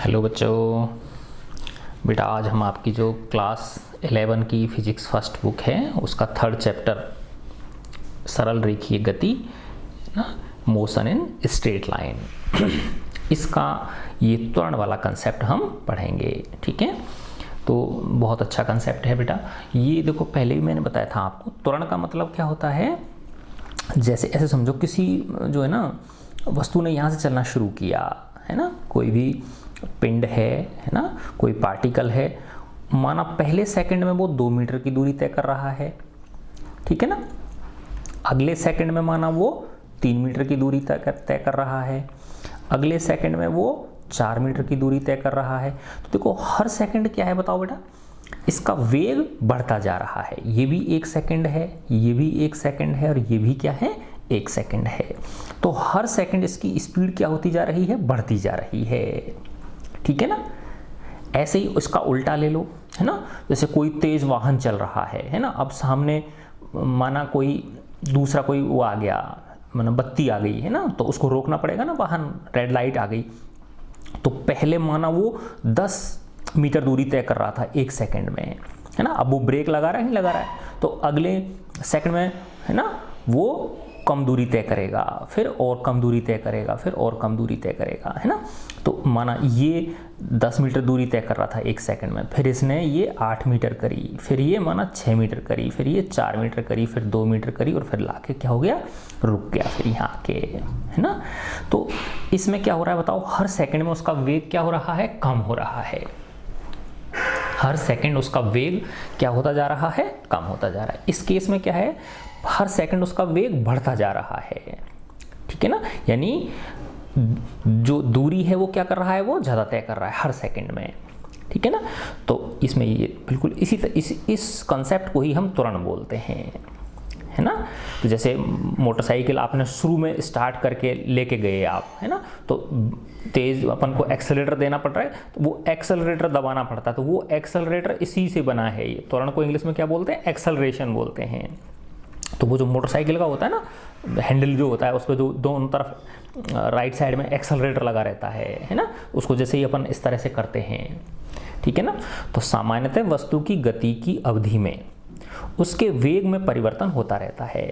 Hello बच्चों। बेटा आज हम आपकी जो क्लास 11 की फिजिक्स फर्स्ट बुक है उसका थर्ड चैप्टर सरल रेखीय गति ना मोशन इन स्ट्रेट लाइन इसका ये त्वरण वाला कंसेप्ट हम पढ़ेंगे। ठीक है, तो बहुत अच्छा कंसेप्ट है बेटा। ये देखो पहले भी मैंने बताया था आपको, त्वरण का मतलब क्या होता है, जैसे ऐसे समझो किसी जो है ना वस्तु ने यहाँ से चलना शुरू किया है ना, कोई भी पिंड है ना, कोई पार्टिकल है, माना पहले सेकंड में वो 2 मीटर की दूरी तय कर रहा है, ठीक है ना, अगले सेकंड में माना वो 3 मीटर की दूरी तय कर रहा है, अगले सेकंड में वो 4 मीटर की दूरी तय कर रहा है। तो देखो हर सेकंड क्या है बताओ बेटा, इसका वेग बढ़ता जा रहा है। ये भी 1 सेकंड है, ये भी 1 सेकंड है और ये भी क्या है 1 सेकंड है। तो हर सेकंड इसकी स्पीड क्या होती जा रही है, बढ़ती जा रही है। ठीक है ना, ऐसे ही उसका उल्टा ले लो है ना, जैसे कोई तेज वाहन चल रहा है ना, अब सामने माना कोई दूसरा कोई वो आ गया, माना बत्ती आ गई है ना, तो उसको रोकना पड़ेगा ना, वाहन रेड लाइट आ गई, तो पहले माना वो 10 मीटर दूरी तय कर रहा था 1 सेकंड में है ना, अब वो ब्रेक लगा रहा है नहीं लगा रहा है, तो अगले सेकंड में है ना वो कम दूरी तय करेगा, फिर और कम दूरी तय करेगा, फिर और कम दूरी तय करेगा है ना। तो माना ये 10 मीटर दूरी तय कर रहा था 1 सेकंड में, फिर इसने ये 8 मीटर करी, फिर ये माना 6 मीटर करी, फिर ये 4 मीटर करी, फिर 2 मीटर करी और फिर लाके क्या हो गया, रुक गया फिर यहाँ के है ना। तो इसमें क्या हो रहा है बताओ, हर सेकंड में उसका वेग क्या हो रहा है, कम हो रहा है। हर सेकंड उसका वेग क्या होता जा रहा है, कम होता जा रहा है। इस केस में क्या है, हर सेकंड उसका वेग बढ़ता जा रहा है। ठीक है ना, यानी जो दूरी है वो क्या कर रहा है, वो ज़्यादा तय कर रहा है हर सेकंड में। ठीक है ना, तो इसमें ये बिल्कुल इस कंसेप्ट को ही हम त्वरण बोलते हैं है ना। तो जैसे मोटरसाइकिल आपने शुरू में स्टार्ट करके लेके गए आप है ना, तो तेज अपन को एक्सेलरेटर देना पड़ रहा है, तो वो एक्सेलरेटर दबाना पड़ता है, तो वो एक्सेलरेटर इसी से बना है। ये त्वरण को इंग्लिश में क्या बोलते हैं, एक्सेलरेशन बोलते हैं। तो वो जो मोटरसाइकिल का होता है ना, हैंडल जो होता है उस पर जो दोनों तरफ राइट साइड में एक्सेलरेटर लगा रहता है ना, उसको जैसे ही अपन इस तरह से करते हैं। ठीक है ना, तो सामान्यतः वस्तु की गति की अवधि में उसके वेग में परिवर्तन होता रहता है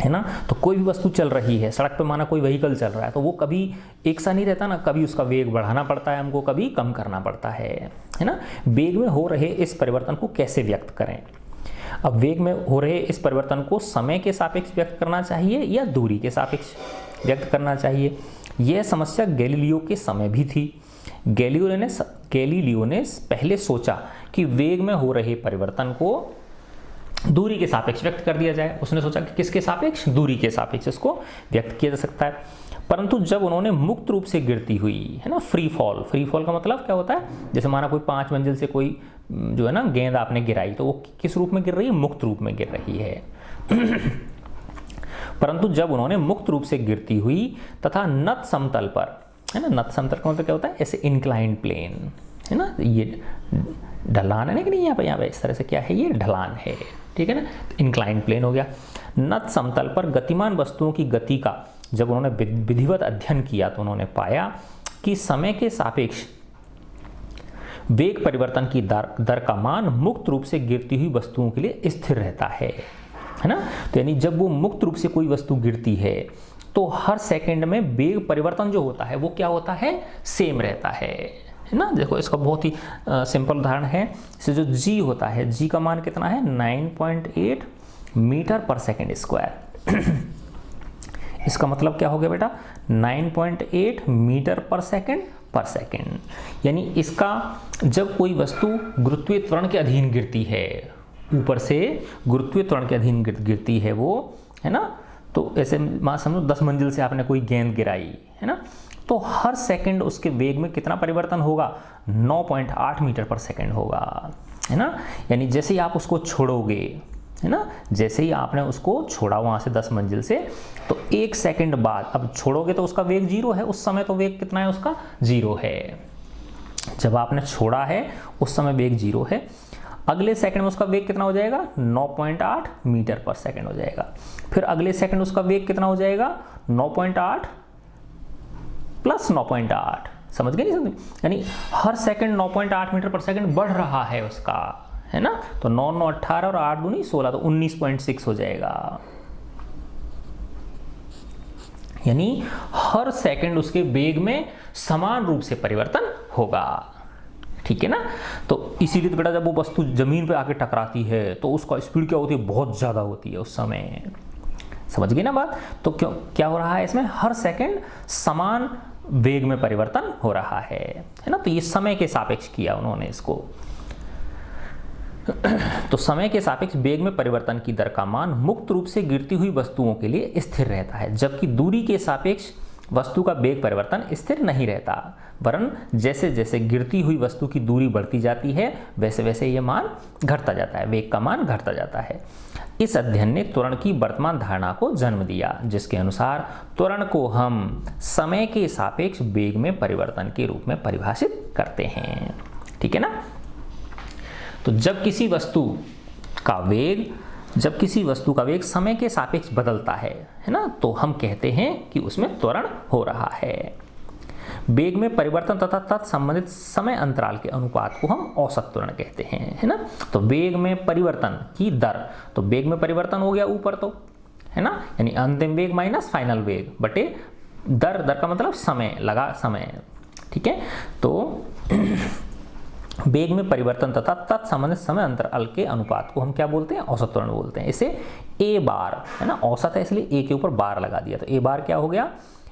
ना। तो कोई भी वस्तु चल रही है, सड़क पे माना कोई व्हीकल चल रहा है, तो वो कभी एक सा नहीं रहता ना, कभी उसका वेग बढ़ाना पड़ता है हमको, कभी कम करना पड़ता है ना। वेग में हो रहे इस परिवर्तन को कैसे व्यक्त करें, अब वेग में हो रहे इस परिवर्तन को समय के सापेक्ष व्यक्त करना चाहिए या दूरी के सापेक्ष व्यक्त करना चाहिए। यह समस्या गैलीलियो के समय भी थी। गैलीलियो ने पहले सोचा कि वेग में हो रहे परिवर्तन को दूरी के सापेक्ष व्यक्त कर दिया जाए। उसने सोचा कि किसके सापेक्ष, दूरी के सापेक्ष इसको व्यक्त किया जा सकता है। परंतु जब उन्होंने मुक्त रूप से गिरती हुई है ना, फ्री फॉल का मतलब क्या होता है, जैसे माना कोई 5 मंजिल से कोई जो है ना गेंद आपने गिराई, तो वो किस रूप में गिर रही है, मुक्त रूप में गिर रही है परंतु जब उन्होंने मुक्त रूप से गिरती हुई तथा नत समतल पर है ना, नत समतल का मतलब क्या होता है, ऐसे इंक्लाइंड प्लेन है ना, ये ढलान है ना कि नहीं, यहाँ पे इस तरह से क्या है, ये ढलान है। ठीक है ना, इंक्लाइंड प्लेन हो गया। नत समतल पर गतिमान वस्तुओं की गति का जब उन्होंने विधिवत अध्ययन किया तो उन्होंने पाया कि समय के सापेक्ष वेग परिवर्तन की दर का मान मुक्त रूप से गिरती हुई वस्तुओं के लिए स्थिर रहता है ना। तो यानी जब वो मुक्त रूप से कोई वस्तु गिरती है तो हर सेकंड में वेग परिवर्तन जो होता है वो क्या होता है, सेम रहता है ना। देखो इसका बहुत ही सिंपल उदाहरण है, इसे जो g होता है, g का मान कितना है, 9.8 मीटर पर सेकंड स्क्वायर इसका मतलब क्या हो गया बेटा, 9.8 मीटर पर सेकंड। यानी इसका जब कोई वस्तु गुरुत्वीय त्वरण के अधीन गिरती है, ऊपर से गुरुत्वीय त्वरण के अधीन गिरती है वो है ना, तो ऐसे मान समझो 10 मंजिल से आपने कोई गेंद गिराई है ना, तो हर सेकंड उसके वेग में कितना परिवर्तन होगा, 9.8 मीटर पर सेकंड होगा है ना। यानी जैसे ही आप उसको छोड़ोगे है ना, जैसे ही आपने उसको छोड़ा वहाँ से 10 मंजिल से, तो 1 सेकंड बाद अब छोड़ोगे तो उसका वेग 0 है, उस समय तो वेग कितना है उसका, 0 है। जब आपने छोड़ा है उस समय वेग 0 है, अगले सेकंड में उसका वेग कितना हो जाएगा, 9.8 मीटर पर सेकंड हो जाएगा। फिर अगले सेकंड उसका वेग कितना हो जाएगा, 9.8 प्लस 9.8 समझ गए नहीं समझे? यानी हर सेकंड 9.8 मीटर पर सेकंड बढ़ रहा है उसका, है ना। तो 9 9 18 और 8 दूनी 16, तो 19.6 हो जाएगा। यानी हर सेकंड उसके वेग में समान रूप से परिवर्तन होगा, ठीक है ना। तो इसीलिए तो बेटा जब वो वस्तु जमीन पे आके टकराती है तो उसका स्पीड क्या होती है, बहुत ज़्यादा होती है उस समय, समझ गए ना बात। तो क्यों क्या हो रहा है इसमें, हर सेकंड समान वेग में परिवर्तन हो रहा है ना। तो ये समय के सापेक्ष किया उन्होंने इसको। तो समय के सापेक्ष वेग में परिवर्तन की दर का मान मुक्त रूप से गिरती हुई वस्तुओं के लिए स्थिर रहता है, जबकि दूरी के सापेक्ष वस्तु का वेग परिवर्तन स्थिर नहीं रहता, वरन जैसे जैसे गिरती हुई वस्तु की दूरी बढ़ती जाती है वैसे वैसे ये मान घटता जाता है, वेग का मान घटता जाता है। इस अध्ययन ने त्वरण की वर्तमान धारणा को जन्म दिया, जिसके अनुसार त्वरण को हम समय के सापेक्ष वेग में परिवर्तन के रूप में परिभाषित करते हैं, ठीक है ना। तो जब किसी वस्तु का वेग समय के सापेक्ष बदलता है ना, तो हम कहते हैं कि उसमें त्वरण हो रहा है। वेग में परिवर्तन तथा तत्संबंधित समय अंतराल के अनुपात को हम औसत त्वरण कहते हैं, है ना। तो वेग में परिवर्तन की दर, तो वेग में परिवर्तन हो गया ऊपर तो, है ना, यानी अंतिम वेग माइनस फाइनल वेग बटे दर का मतलब समय, लगा समय, ठीक है। तो वेग में परिवर्तन तथा तत्संबंधित समय अंतराल के अनुपात को हम क्या बोलते हैं, औसत त्वरण बोलते हैं। इसे ए बार, है ना, औसत है इसलिए ए के ऊपर बार लगा दिया, तो ए बार क्या हो गया,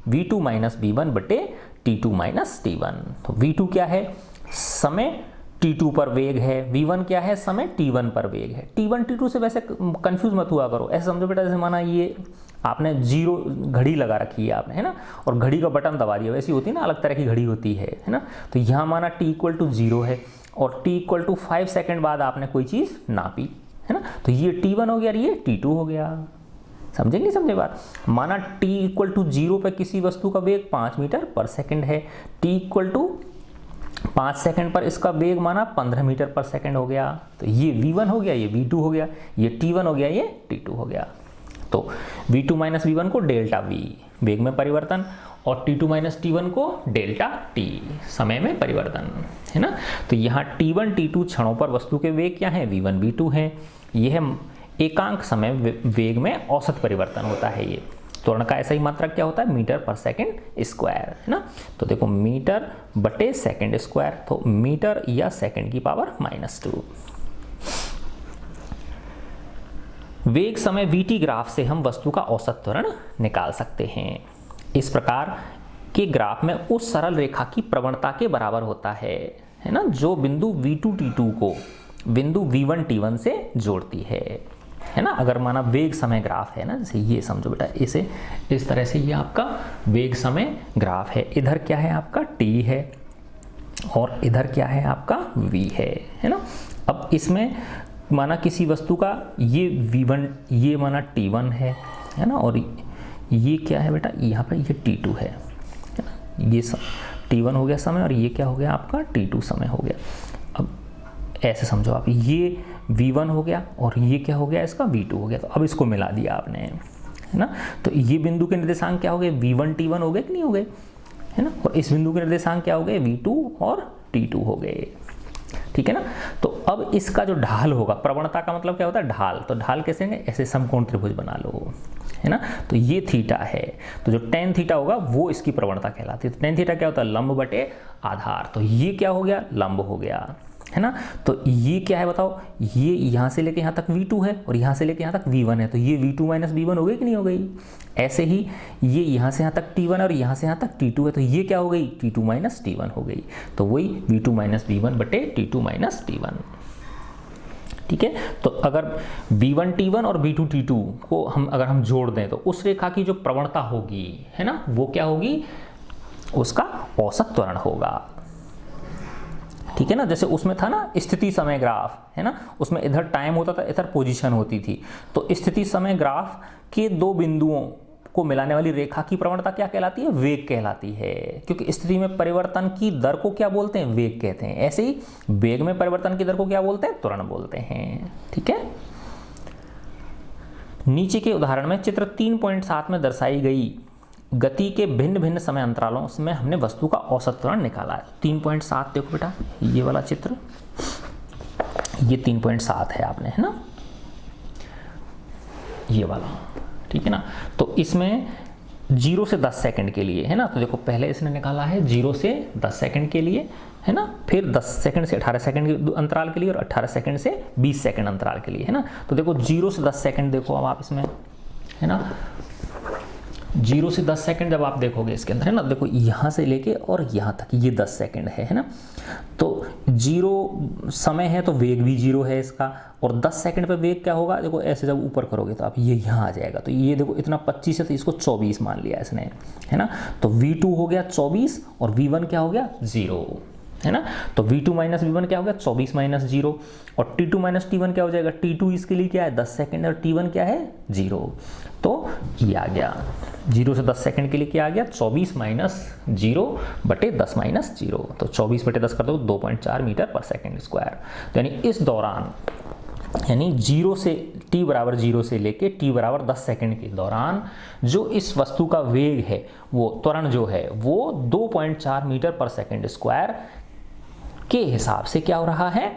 v2 माइनस v1 बटे t2 माइनस t1। तो v2 क्या है, समय t2 पर वेग है, v1 क्या है, समय t1 पर वेग है। t1 t2 से वैसे कंफ्यूज मत हुआ करो, ऐसे समझो बेटा जैसे माना ये आपने 0 घड़ी लगा रखी है आपने, है ना, और घड़ी का बटन दबा दिया, वैसी होती है ना, अलग तरह की घड़ी होती है ना। तो यहाँ माना t इक्वल टू 0 है और t इक्वल टू 5 सेकेंड बाद आपने कोई चीज़ नापी, है ना, तो ये t1 हो गया और ये t2 हो गया। समझे नहीं समझे बात। माना t इक्वल टू 0 पर किसी वस्तु का वेग 5 मीटर पर सेकेंड है, t इक्वल टू 5 सेकेंड पर इसका वेग माना 15 मीटर पर सेकेंड हो गया, तो ये v1 हो गया, ये v2 हो गया, ये t1 हो गया, ये t2 हो गया। तो v2 माइनस v1 को डेल्टा v वेग में परिवर्तन और t2 माइनस t1 को डेल्टा t समय में परिवर्तन, है ना। तो यहाँ t1 t2 क्षणों पर वस्तु के वेग क्या है, v1 v2 है। यह एकांक समय वेग में औसत परिवर्तन होता है। ये त्वरण का ऐसा ही मात्रक क्या होता है, मीटर पर सेकंड स्क्वायर, है ना। तो देखो मीटर बटे सेकंड स्क्वायर, तो मीटर या सेकंड की पावर -2। वेग समय vt ग्राफ से हम वस्तु का औसत त्वरण निकाल सकते हैं। इस प्रकार के ग्राफ में उस सरल रेखा की प्रवणता के बराबर होता है ना, जो बिंदु v2 t2 को बिंदु v1 t1 से जोड़ती है ना। अगर माना वेग समय ग्राफ है ना, जैसे ये समझो बेटा, इसे इस तरह से, ये आपका वेग समय ग्राफ है, इधर क्या है आपका t है और इधर क्या है आपका v है ना। अब इसमें माना किसी वस्तु का ये v1, ये माना t1 है ना, और ये क्या है बेटा, यहाँ पर ये t2 है ना। ये t1 हो गया समय और ये क्या हो गया आपका t2 समय हो गया। अब ऐसे समझो आप, ये v1 हो गया और ये क्या हो गया, इसका v2 हो गया। तो अब इसको मिला दिया आपने, है ना। तो ये बिंदु के निर्देशांक क्या हो गए, v1 t1 हो गए कि नहीं हो गए, है ना। और इस बिंदु के निर्देशांक क्या हो गए, v2 और t2 हो गए, ठीक है ना। तो अब इसका जो ढाल होगा, प्रवणता का मतलब क्या होता है, ढाल। तो ढाल कैसे होंगे, ऐसे समकोण त्रिभुज बना लो, है ना। तो ये थीटा है, तो जो tan थीटा होगा वो इसकी प्रवणता कहलाती है। तो tan थीटा क्या होता है, लंब बटे आधार। तो ये क्या हो गया, लंब हो गया, है ना। तो ये क्या है बताओ, ये यहाँ से लेके यहाँ तक v2 है और यहाँ से लेके यहाँ तक v1 है, तो ये v2 माइनस v1 हो गई कि नहीं हो गई। ऐसे ही ये यहाँ से यहाँ तक t1 और यहाँ से यहाँ तक t2 है, तो ये क्या हो गई, t2 माइनस t1 हो गई। तो वही v2 माइनस v1 बटे t2 माइनस t1, ठीक है। तो अगर v1 t1 और v2 t2 को अगर हम जोड़ दें तो उस रेखा की जो प्रवणता होगी, है ना, वो क्या होगी, उसका औसत त्वरण होगा, ठीक है ना। जैसे उसमें था ना स्थिति समय ग्राफ, है ना, उसमें इधर टाइम होता था, इधर पोजीशन होती थी। तो स्थिति समय ग्राफ के दो बिंदुओं को मिलाने वाली रेखा की प्रवणता क्या कहलाती है, वेग कहलाती है, क्योंकि स्थिति में परिवर्तन की दर को क्या बोलते हैं, वेग कहते हैं। ऐसे ही वेग में परिवर्तन की दर को क्या बोलते हैं, त्वरण बोलते हैं, ठीक है। नीचे के उदाहरण में चित्र 3.7 में दर्शाई गई गति के भिन्न भिन्न समय अंतरालों में हमने वस्तु का औसत त्वरण निकाला है। 3.7 देखो बेटा, ये वाला चित्र, ये 3.7 है आपने, है ना, ये वाला, ठीक है ना। तो इसमें 0 से 10 सेकंड के लिए, है ना, तो देखो पहले इसने निकाला है 0 से 10 सेकंड के लिए, है ना, फिर 10 सेकंड से 18 सेकंड के अंतराल के लिए और 18 सेकंड से 20 सेकंड अंतराल के लिए, है ना। तो देखो 0 से 10 सेकंड देखो अब आप इसमें, है ना, 0 से 10 सेकंड जब आप देखोगे इसके अंदर, है ना, देखो यहाँ से लेके और यहाँ तक ये 10 सेकंड है ना। तो 0 समय है तो वेग भी 0 है इसका, और 10 सेकंड पे वेग क्या होगा, देखो ऐसे जब ऊपर करोगे तो आप ये यहाँ आ जाएगा, तो ये देखो इतना 25 है तो इसको 24 मान लिया इसने, है ना। तो V2 हो गया 24 और V1 क्या हो गया 0, है ना। तो V2 माइनस V1 क्या हो गया 24 माइनस 0, और T2 माइनस T1 क्या हो जाएगा, T2 इसके लिए क्या है 10 सेकंड और T1 क्या है 0, तो ये आ गया 0 से 10 सेकंड के लिए क्या आ गया 24 माइनस 0 बटे 10 माइनस 0, तो 24 बटे 10 कर दो 2.4 मीटर पर सेकंड स्क्वायर। तो यानी इस दौरान, यानी 0 से t बराबर 0 से लेके t बराबर 10 सेकंड के दौरान जो इस वस्तु का वेग है, वो त्वरण जो है वो 2.4 मीटर पर सेकंड स्क्वायर के हिसाब से क्या हो रहा है,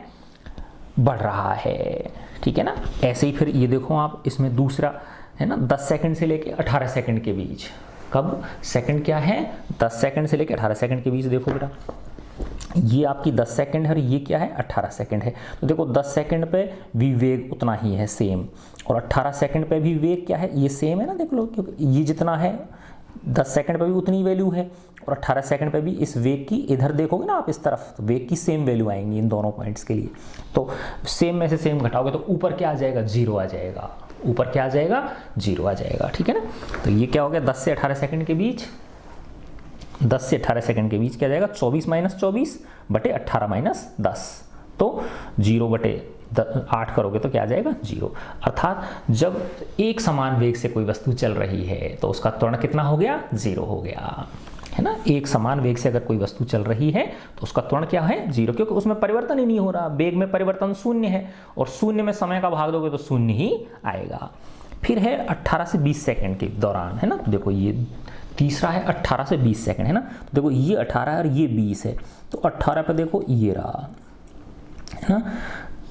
बढ़ रहा है, ठीक है ना। ऐसे ही फिर ये देखो आप इसमें दूसरा, है ना, 10 सेकंड से लेके 18 सेकंड के बीच, कब सेकंड क्या है 10 सेकंड से लेके 18 सेकंड के बीच, देखो बेटा ये आपकी 10 सेकंड है और ये क्या है 18 सेकंड है। तो देखो 10 सेकंड पे भी वेग उतना ही है सेम, और 18 सेकंड पे भी वेग क्या है ये सेम है ना, देख लो, क्योंकि ये जितना है 10 सेकंड पे भी उतनी वैल्यू है और 18 सेकंड पे भी इस वेग की, इधर देखोगे ना आप इस तरफ, तो वेग की सेम वैल्यू आएंगी इन दोनों पॉइंट्स के लिए। तो सेम में से सेम घटाओगे तो ऊपर क्या आ जाएगा 0 आ जाएगा, ऊपर क्या आ जाएगा 0 आ जाएगा, ठीक है ना। तो ये क्या हो गया 10 से 18 सेकंड के बीच, 10 से 18 सेकंड के बीच क्या जाएगा 24 माइनस 24 बटे 18 माइनस 10, तो 0 बटे 8 करोगे तो क्या आ जाएगा 0। अर्थात जब एक समान वेग से कोई वस्तु चल रही है तो उसका त्वरण कितना हो गया 0 हो गया, है ना। एक समान वेग से अगर कोई वस्तु चल रही है तो उसका त्वरण क्या है 0, क्योंकि उसमें परिवर्तन ही नहीं हो रहा, वेग में परिवर्तन 0 है और 0 में समय का भाग दोगे तो 0 ही आएगा। फिर है 18 से 20 सेकंड के दौरान, है ना, तो देखो ये तीसरा है 18 से 20 सेकंड, है ना। तो देखो ये 18 है और ये 20 है, तो 18 पे देखो ये रहा, है ना,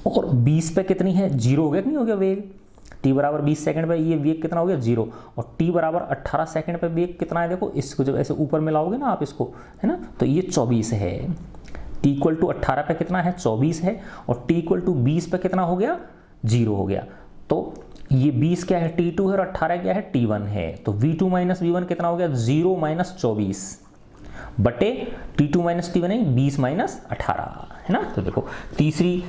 और 20 पे कितनी है 0 हो गया कि नहीं हो गया वेग, t बराबर 20 सेकंड पे ये वेग कितना हो गया 0, और t बराबर 18 सेकंड पे वेग कितना है, देखो इसको जब ऐसे ऊपर में लाओगे ना आप इसको, है ना, तो ये 24 है, t इक्वल टू 18 पे कितना है 24 है, और t इक्वल टू 20 पे कितना हो गया 0 हो गया। तो ये 20 क्या है T2 है और 18 क्या है T1 है, तो V2 माइनस V1 कितना हो गया 0 माइनस 24 बटे T2 माइनस T1 है 20 माइनस 18, है ना। तो देखो तीसरी,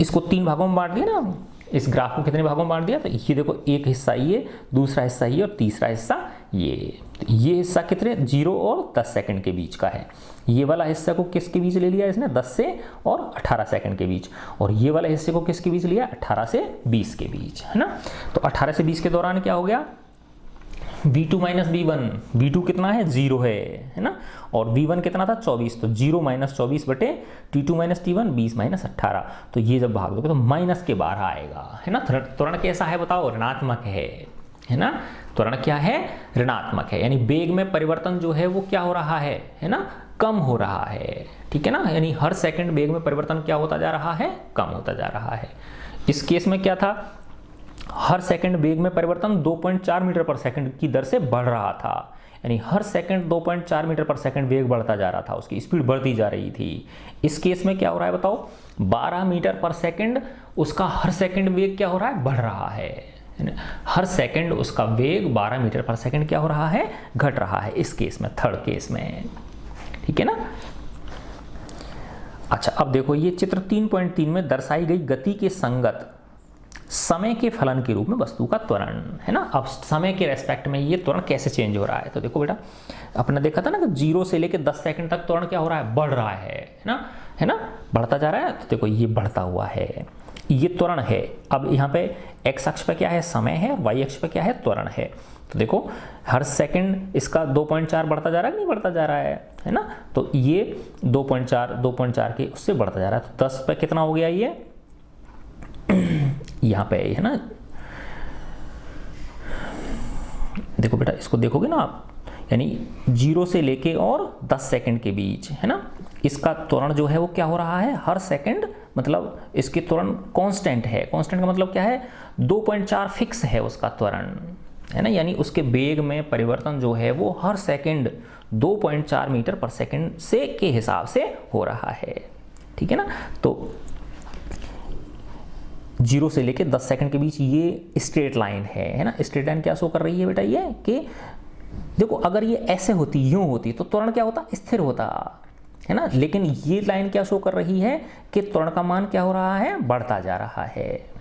इसको 3 भागों में बांट दिया ना, इस ग्राफ को कितने भागों में बांट दिया, तो ये देखो एक हिस्सा ये, दूसरा हिस्सा ये और तीसरा हिस्सा ये। तो ये हिस्सा कितने 0 और 10 सेकंड के बीच का है, ये वाला हिस्सा को किसके बीच ले लिया इसने 10 से और 18 सेकंड के बीच, और ये वाला हिस्से को किसके बीच लिया 18 से 20 के बीच, है ना। तो 18 से 20 के दौरान क्या हो गया V2 माइनस V1, V2 कितना है 0 है ना, और V1 कितना था 24, तो 0 माइनस 24 बटे T2 माइनस T1 20 माइनस 18, तो ये जब भाग दोगे तो माइनस के 12 आएगा, है ना। त्वरण कैसा है बताओ, ऋणात्मक है ना, त्वरण क्या है ऋणात्मक है, यानी वेग में परिवर्तन जो है वो क्या हो रहा है ना, कम हो रहा है, ठीक है ना, यानी हर सेकंड वेग में परिवर्तन क्या होता जा रहा है, कम होता जा रहा है। इस केस में क्या था, हर सेकंड वेग में परिवर्तन 2.4 मीटर पर सेकंड की दर से बढ़ रहा था, यानी हर सेकंड 2.4 मीटर पर सेकंड वेग बढ़ता जा रहा था, उसकी स्पीड बढ़ती जा रही थी। इस केस में क्या हो रहा है बताओ 12 मीटर पर सेकंड, उसका हर सेकंड वेग क्या हो रहा है बढ़ रहा है, हर सेकंड उसका वेग 12 मीटर पर सेकंड क्या हो रहा है घट रहा है, इस केस में थर्ड केस में, ठीक है ना। अच्छा अब देखो ये चित्र 3.3 में दर्शाई गई गति के संगत समय के फलन के रूप में वस्तु का त्वरण, है ना। अब समय के रेस्पेक्ट में ये त्वरण कैसे चेंज हो रहा है, तो देखो बेटा अपने देखा था ना कि 0 से लेकर 10 सेकंड तक त्वरण क्या हो रहा है बढ़ रहा है ना, बढ़ता जा रहा है। तो देखो ये बढ़ता हुआ है, ये त्वरण है। अब यहाँ पे x अक्ष पे क्या है समय है, y अक्ष पे क्या है त्वरण है। तो देखो हर सेकंड इसका 2.4 बढ़ता जा रहा है कि नहीं बढ़ता जा रहा है ना, तो ये 2.4 के उससे बढ़ता जा रहा है। तो 10 पे कितना हो गया ये यहाँ पे है ना, देखो बेटा इसको देखोगे ना आप, यानी 0 से लेके और 10 सेकंड के बीच, है ना, इसका त्वरण जो है वो क्या हो रहा है, हर सेकंड, मतलब इसकी त्वरण कांस्टेंट है। कांस्टेंट का मतलब क्या है, 2.4 फिक्स है उसका त्वरण, है ना, यानी उसके वेग में परिवर्तन जो है वो हर सेकंड 2.4 मीटर पर सेकंड से के हिसाब से हो रहा है, ठीक है ना। तो 0 से लेके 10 सेकंड के बीच ये स्ट्रेट लाइन है ना। स्ट्रेट लाइन क्या शो कर रही है बेटा, ये कि देखो अगर ये ऐसे होती, यूं होती, तो त्वरण क्या होता, स्थिर होता, है ना। लेकिन ये लाइन क्या शो कर रही है कि त्वरण का मान क्या हो रहा है, बढ़ता जा रहा है,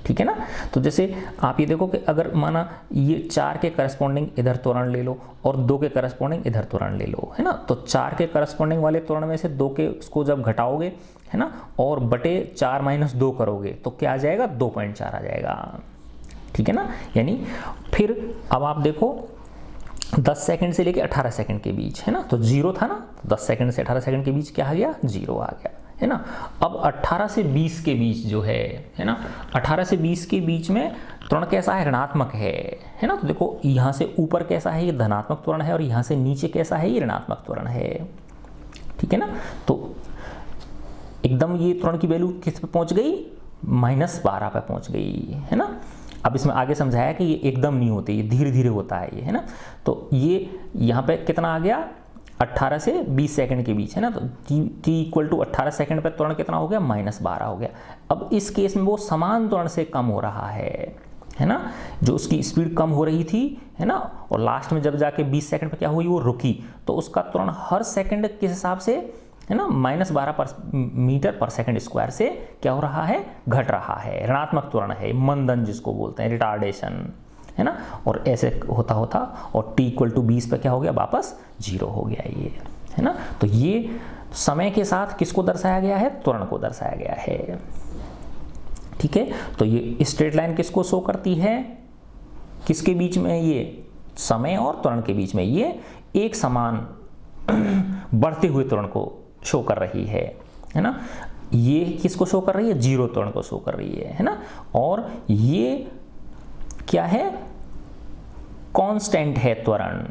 ठीक है ना। तो जैसे आप ये देखो कि अगर माना ये 4 के करस्पॉन्डिंग इधर त्वरण ले लो और 2 के करस्पॉन्डिंग इधर त्वरण ले लो, है ना, तो 4 के करस्पॉन्डिंग वाले त्वरण में से 2 के उसको जब घटाओगे, है ना, और बटे 4 - 2 करोगे तो क्या आ जाएगा, 2.4 आ जाएगा, ठीक है ना। यानी फिर अब आप देखो 10 सेकंड से लेके 18 सेकंड के बीच, है ना, तो 0 था ना, 10 सेकंड से 18 सेकंड के बीच क्या आ गया, 0 आ गया, है ना। अब 18 से 20 के बीच जो है ना, 18 से 20 के बीच में त्वरण कैसा है, ऋणात्मक है ना। तो देखो यहाँ से ऊपर कैसा है, ये धनात्मक त्वरण है, और यहाँ से नीचे कैसा है, ये ऋणात्मक त्वरण है, ठीक है ना। तो एकदम ये त्वरण की वैल्यू किस पे पहुंच गई, -12 पे पहुंच गई, है ना। अब इसमें आगे समझाया कि ये एकदम नहीं होती, ये धीरे धीरे होता है, ये, है ना। तो ये यहाँ पे कितना आ गया, 18 से 20 सेकंड के बीच, है ना। तो t = 18 सेकंड पे त्वरण कितना हो गया, -12 हो गया। अब इस केस में वो समान त्वरण से कम हो रहा है ना, जो उसकी स्पीड कम हो रही थी, है ना, और लास्ट में जब जाके 20 सेकंड पे क्या हुई, वो रुकी, तो उसका त्वरण हर सेकंड किस हिसाब से, है ना, -12 मीटर पर सेकंड स्क्वायर से क्या हो रहा है, घट रहा है, ऋणात्मक त्वरण है, मंदन जिसको बोलते हैं, रिटार्डेशन, है ना। और ऐसे होता होता और t = 20 पे क्या हो गया, वापस 0 हो गया ये, है ना। तो ये समय के साथ किसको दर्शाया गया है, त्वरण को दर्शाया गया है, ठीक है। तो ये स्ट्रेट लाइन किसको शो करती है, किसके बीच में, ये समय और त्वरण के बीच में ये एक समान बढ़ते हुए त्वरण को शो कर रही है ना। ये किसको शो कर रही है, 0 त्वरण को शो कर रही है ना। और ये क्या है, कांस्टेंट है त्वरण,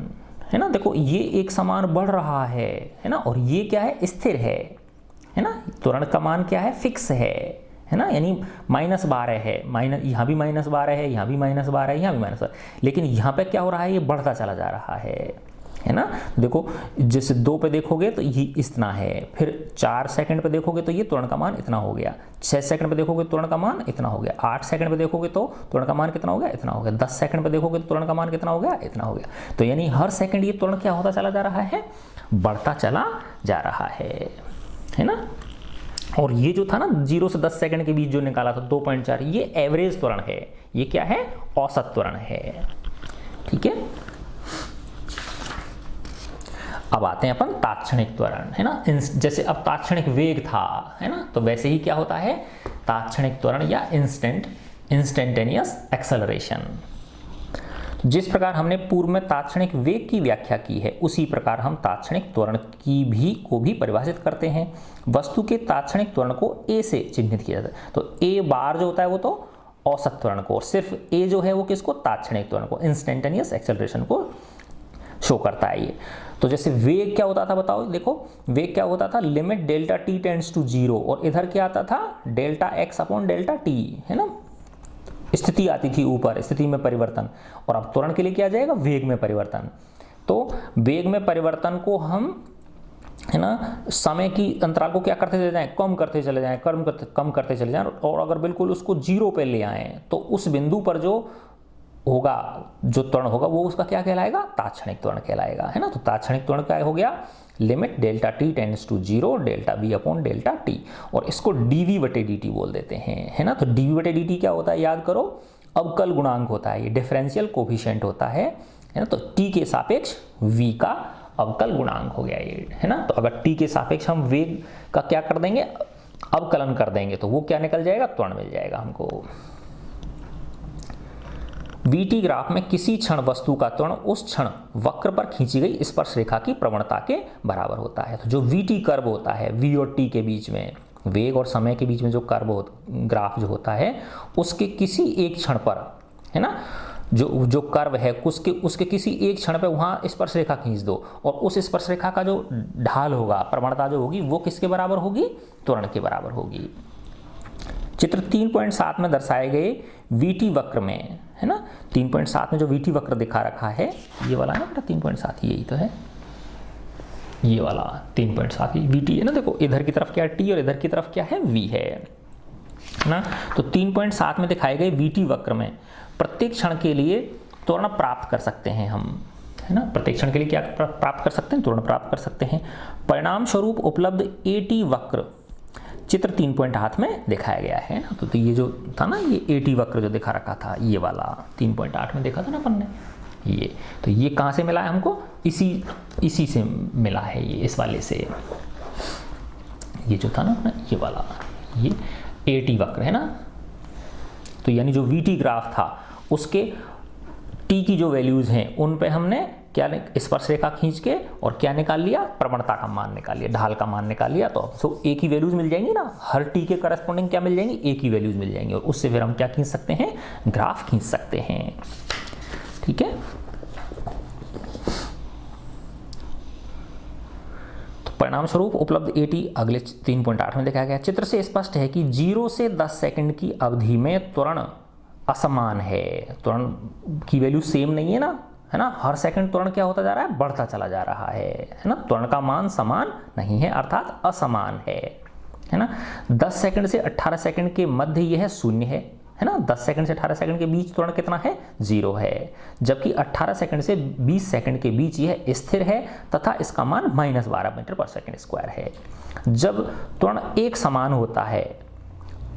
है ना। देखो ये एक समान बढ़ रहा है ना, और ये क्या है, स्थिर है ना। त्वरण का मान क्या है, फिक्स है ना, यानी -12 है, यहाँ भी -12 है, यहाँ भी -12 है, यहाँ भी -12, लेकिन यहाँ पे क्या हो रहा है, ये बढ़ता चला जा रहा है ना। देखो जैसे 2 पे देखोगे तो ये इतना है, फिर 4 सेकंड पे देखोगे तो ये त्वरण का मान इतना हो गया, 6 सेकंड पे देखोगे त्वरण का मान इतना हो गया, 8 सेकंड पे देखोगे तो त्वरण का मान कितना हो गया, इतना हो गया, 10 सेकंड पे देखोगे तो त्वरण का मान कितना हो गया, इतना हो गया। तो यानी हर सेकंड ये त्वरण क्या होता चला जा रहा है, बढ़ता चला जा रहा है ना। और ये जो था ना 0 से 10 सेकंड के बीच जो निकाला था 2.4, ये एवरेज त्वरण है, ये क्या है, औसत त्वरण है, ठीक है। अब आते हैं अपन तात्क्षणिक त्वरण, है ना। जैसे अब तात्क्षणिक वेग था, है ना, तो वैसे ही क्या होता है, तात्क्षणिक त्वरण या इंस्टेंटेनियस एक्सेलरेशन। जिस प्रकार हमने पूर्व में तात्क्षणिक वेग की व्याख्या की है, उसी प्रकार हम तात्क्षणिक त्वरण को भी परिभाषित करते हैं। वस्तु के तात्क्षणिक त्वरण को a से चिन्हित किया जाता है। तो a बार जो होता है वो तो औसत त्वरण को, और सिर्फ a जो है वो किसको, तात्क्षणिक त्वरण को, इंस्टेंटेनियस एक्सेलरेशन को शो करता है ये। तो जैसे वेग क्या होता था बताओ, देखो वेग क्या होता था, limit delta t tends to 0, और इधर क्या आता था, डेल्टा x/डेल्टा t, है ना। स्थिति आती थी ऊपर, स्थिति में परिवर्तन, और अब त्वरण के लिए क्या आ जाएगा, वेग में परिवर्तन। तो वेग में परिवर्तन को हम, है ना, समय की अंतराल को क्या करते चले जाएं, कम करते चले जाएं, कम करते चले जाएं, और अगर बिल्कुल उसको 0 पे ले आएं तो उस बिंदु पर जो होगा, जो त्वरण होगा वो उसका क्या कहलाएगा, तात्क्षणिक त्वरण कहलाएगा, है ना। तो तात्क्षणिक त्वरण क्या हो गया, limit delta t tends to 0 delta v/डेल्टा t, और इसको dv/dt बोल देते हैं, है ना। तो dv/dt क्या होता है, याद करो, अवकल गुणांक होता है, ये डिफरेंशियल कोफिशिएंट होता है ना। तो t के सापेक्ष v का अवकल गुणांक हो गया ये, है ना। तो अगर t के सापेक्ष हम वेग का क्या कर देंगे, अवकलन कर देंगे, तो वो क्या निकल जाएगा, त्वरण मिल जाएगा हमको। vt ग्राफ में किसी क्षण वस्तु का त्वरण उस क्षण वक्र पर खींची गई स्पर्श रेखा की प्रवणता के बराबर होता है। तो जो vt कर्व होता है, v और t के बीच में, वेग और समय के बीच में जो कर्व ग्राफ जो होता है, उसके किसी एक क्षण पर, है ना, जो कर्व है उसके किसी एक क्षण पे वहाँ स्पर्श रेखा खींच दो और उस स्पर्श रेखा का जो ढाल होगा, प्रवणता जो होगी, वो किसके बराबर होगी? त्वरण के बराबर होगी। चित्र 3.7 में दर्शाए गए वीटी वक्र में, है ना, 3.7 में जो वीटी वक्र दिखा रखा है, ये वाला है ना बेटा 3.7, यही तो है, ये वाला 3.7 वीटी है ना। देखो इधर की तरफ क्या है टी और इधर की तरफ क्या है वी है ना। तो 3.7 में दिखाए गए वीटी वक्र में प्रत्येक क्षण के लिए त्वरण प्राप्त कर सकते हैं हम, है ना। प्रत्येक क्षण के लिए क्या प्राप्त कर सकते हैं? त्वरण प्राप्त कर सकते हैं। परिणाम स्वरूप उपलब्ध एटी वक्र चित्र 3.8 में दिखाया गया है ना। तो ये जो था ना, ये एटी वक्र जो दिखा रखा था, ये वाला 3.8 में देखा था ना अपन ने, ये तो ये कहाँ से मिला है हमको? इसी से मिला है, ये इस वाले से, ये जो था ना ये वाला, ये एटी वक्र है ना। तो यानी जो वीटी ग्राफ था उसके टी की जो वैल्यूज हैं उन पे हमने क्या स्पर्श रेखा खींच के और क्या निकाल लिया? प्रवणता का मान निकाल लिया, ढाल का मान निकाल लिया। तो एक ही वैल्यूज मिल जाएंगी ना, हर टी के करस्पॉन्डिंग क्या मिल जाएंगी? एक ही वैल्यूज मिल जाएंगी और उससे फिर हम क्या खींच सकते हैं? ग्राफ खींच सकते हैं। ठीक है, तो परिणाम स्वरूप उपलब्ध एटी अगले 3.8 में दिखाया गया। चित्र से स्पष्ट है कि 0 से 10 सेकंड की अवधि में त्वरण असमान है। त्वरण की वैल्यू सेम नहीं है ना, है ना। हर सेकंड त्वरण क्या होता जा रहा है? बढ़ता चला जा रहा है ना। त्वरण का मान समान नहीं है, अर्थात असमान है ना। 10 सेकंड से 18 सेकंड के मध्य यह शून्य है ना। 10 सेकंड से 18 सेकंड के बीच त्वरण कितना है? 0 है। जबकि 18 सेकंड से 20 सेकंड के बीच यह स्थिर है तथा इसका मान -12 मीटर पर सेकंड स्क्वायर है। जब त्वरण एक समान होता है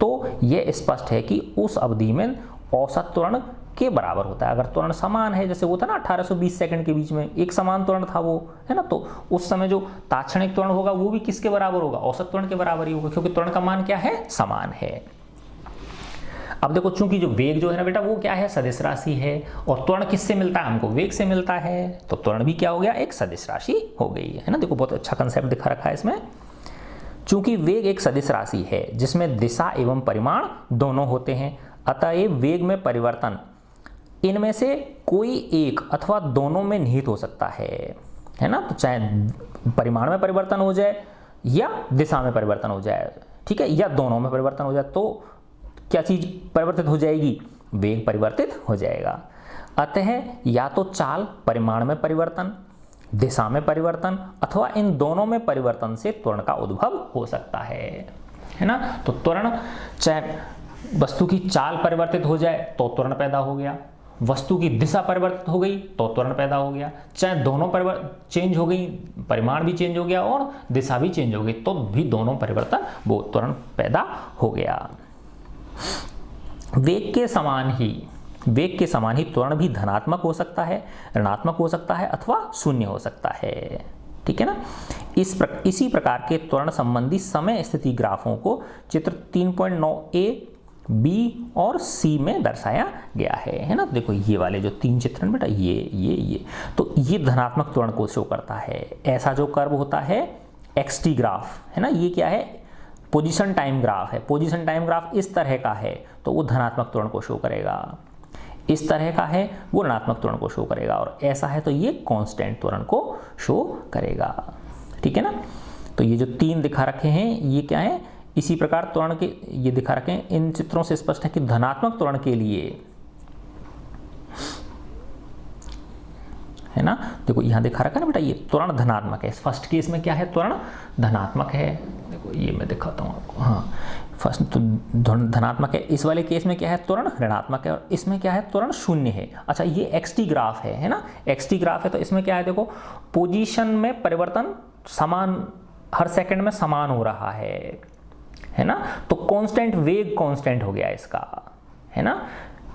तो यह स्पष्ट है कि उस अवधि में औसत त्वरण के बराबर होता है। अगर त्वरण समान है, जैसे वो था ना 1820 सेकंड के बीच में एक समान त्वरण था वो, है ना, तो उस समय जो तात्क्षणिक त्वरण होगा वो भी किसके बराबर होगा? औसत त्वरण के बराबर ही होगा, क्योंकि त्वरण का मान क्या है? समान है। अब देखो, चूंकि जो वेग जो है ना बेटा वो क्या है? सदिश राशि है। और त्वरण किससे मिलता है? हमको वेग से मिलता है। तो त्वरण भी क्या हो गया? एक सदिश राशि हो गई है ना। देखो बहुत अच्छा कंसेप्ट दिखा रखा है इसमें। चूंकि वेग एक सदिश राशि है जिसमें दिशा एवं परिमाण दोनों होते हैं, अतएव वेग में परिवर्तन इनमें से कोई एक अथवा दोनों में निहित हो सकता है ना। तो चाहे परिमाण में परिवर्तन हो जाए या दिशा में परिवर्तन हो जाए, ठीक है, या दोनों में परिवर्तन हो जाए, तो क्या चीज परिवर्तित हो जाएगी? वेग परिवर्तित हो जाएगा। अतः या तो चाल परिमाण में परिवर्तन, दिशा में परिवर्तन अथवा इन दोनों में परिवर्तन से त्वरण का उद्भव हो सकता है ना। तो त्वरण, चाहे वस्तु की चाल परिवर्तित हो जाए तो त्वरण पैदा हो गया, वस्तु की दिशा परिवर्तित हो गई तो त्वरण पैदा हो गया, चाहे दोनों चेंज हो गई, परिमाण भी चेंज हो गया और दिशा भी चेंज हो गई, तो भी दोनों परिवर्तन वो त्वरण पैदा हो गया। वेग के समान ही त्वरण भी धनात्मक हो सकता है, ऋणात्मक हो सकता है अथवा शून्य हो सकता है। ठीक है ना। इसी प्रकार के त्वरण संबंधी समय स्थिति ग्राफों को चित्र 3.9a, B और C में दर्शाया गया है ना। देखो ये वाले जो 3 चित्र हैं बेटा, ये तो ये धनात्मक त्वरण को शो करता है। ऐसा जो कर्व होता है XT ग्राफ, है ना, ये क्या है? पोजीशन टाइम ग्राफ है। पोजीशन टाइम ग्राफ इस तरह का है तो वो धनात्मक त्वरण को शो करेगा, इस तरह का है वो ऋणात्मक त्वरण को शो करेगा, और ऐसा है तो ये कांस्टेंट त्वरण को शो करेगा। ठीक है ना। तो ये जो 3 दिखा रखे हैं ये क्या है? इसी प्रकार त्वरण के ये दिखा रखे हैं। इन चित्रों से स्पष्ट है कि धनात्मक त्वरण के लिए, है ना, देखो यहां दिखा रखा है ना बेटा, ये त्वरण धनात्मक है। फर्स्ट केस में क्या है? त्वरण धनात्मक है। देखो ये मैं दिखाता हूं आपको, हाँ, फर्स्ट तो धनात्मक है। इस वाले केस में क्या है? त्वरण ऋणात्मक है। और इसमें क्या है? त्वरण शून्य है। अच्छा, ये XT ग्राफ है ना, XT ग्राफ है तो इसमें क्या है? देखो पोजीशन में परिवर्तन समान, हर सेकंड में समान हो रहा है ना। तो कांस्टेंट वेग कांस्टेंट हो गया इसका, है ना,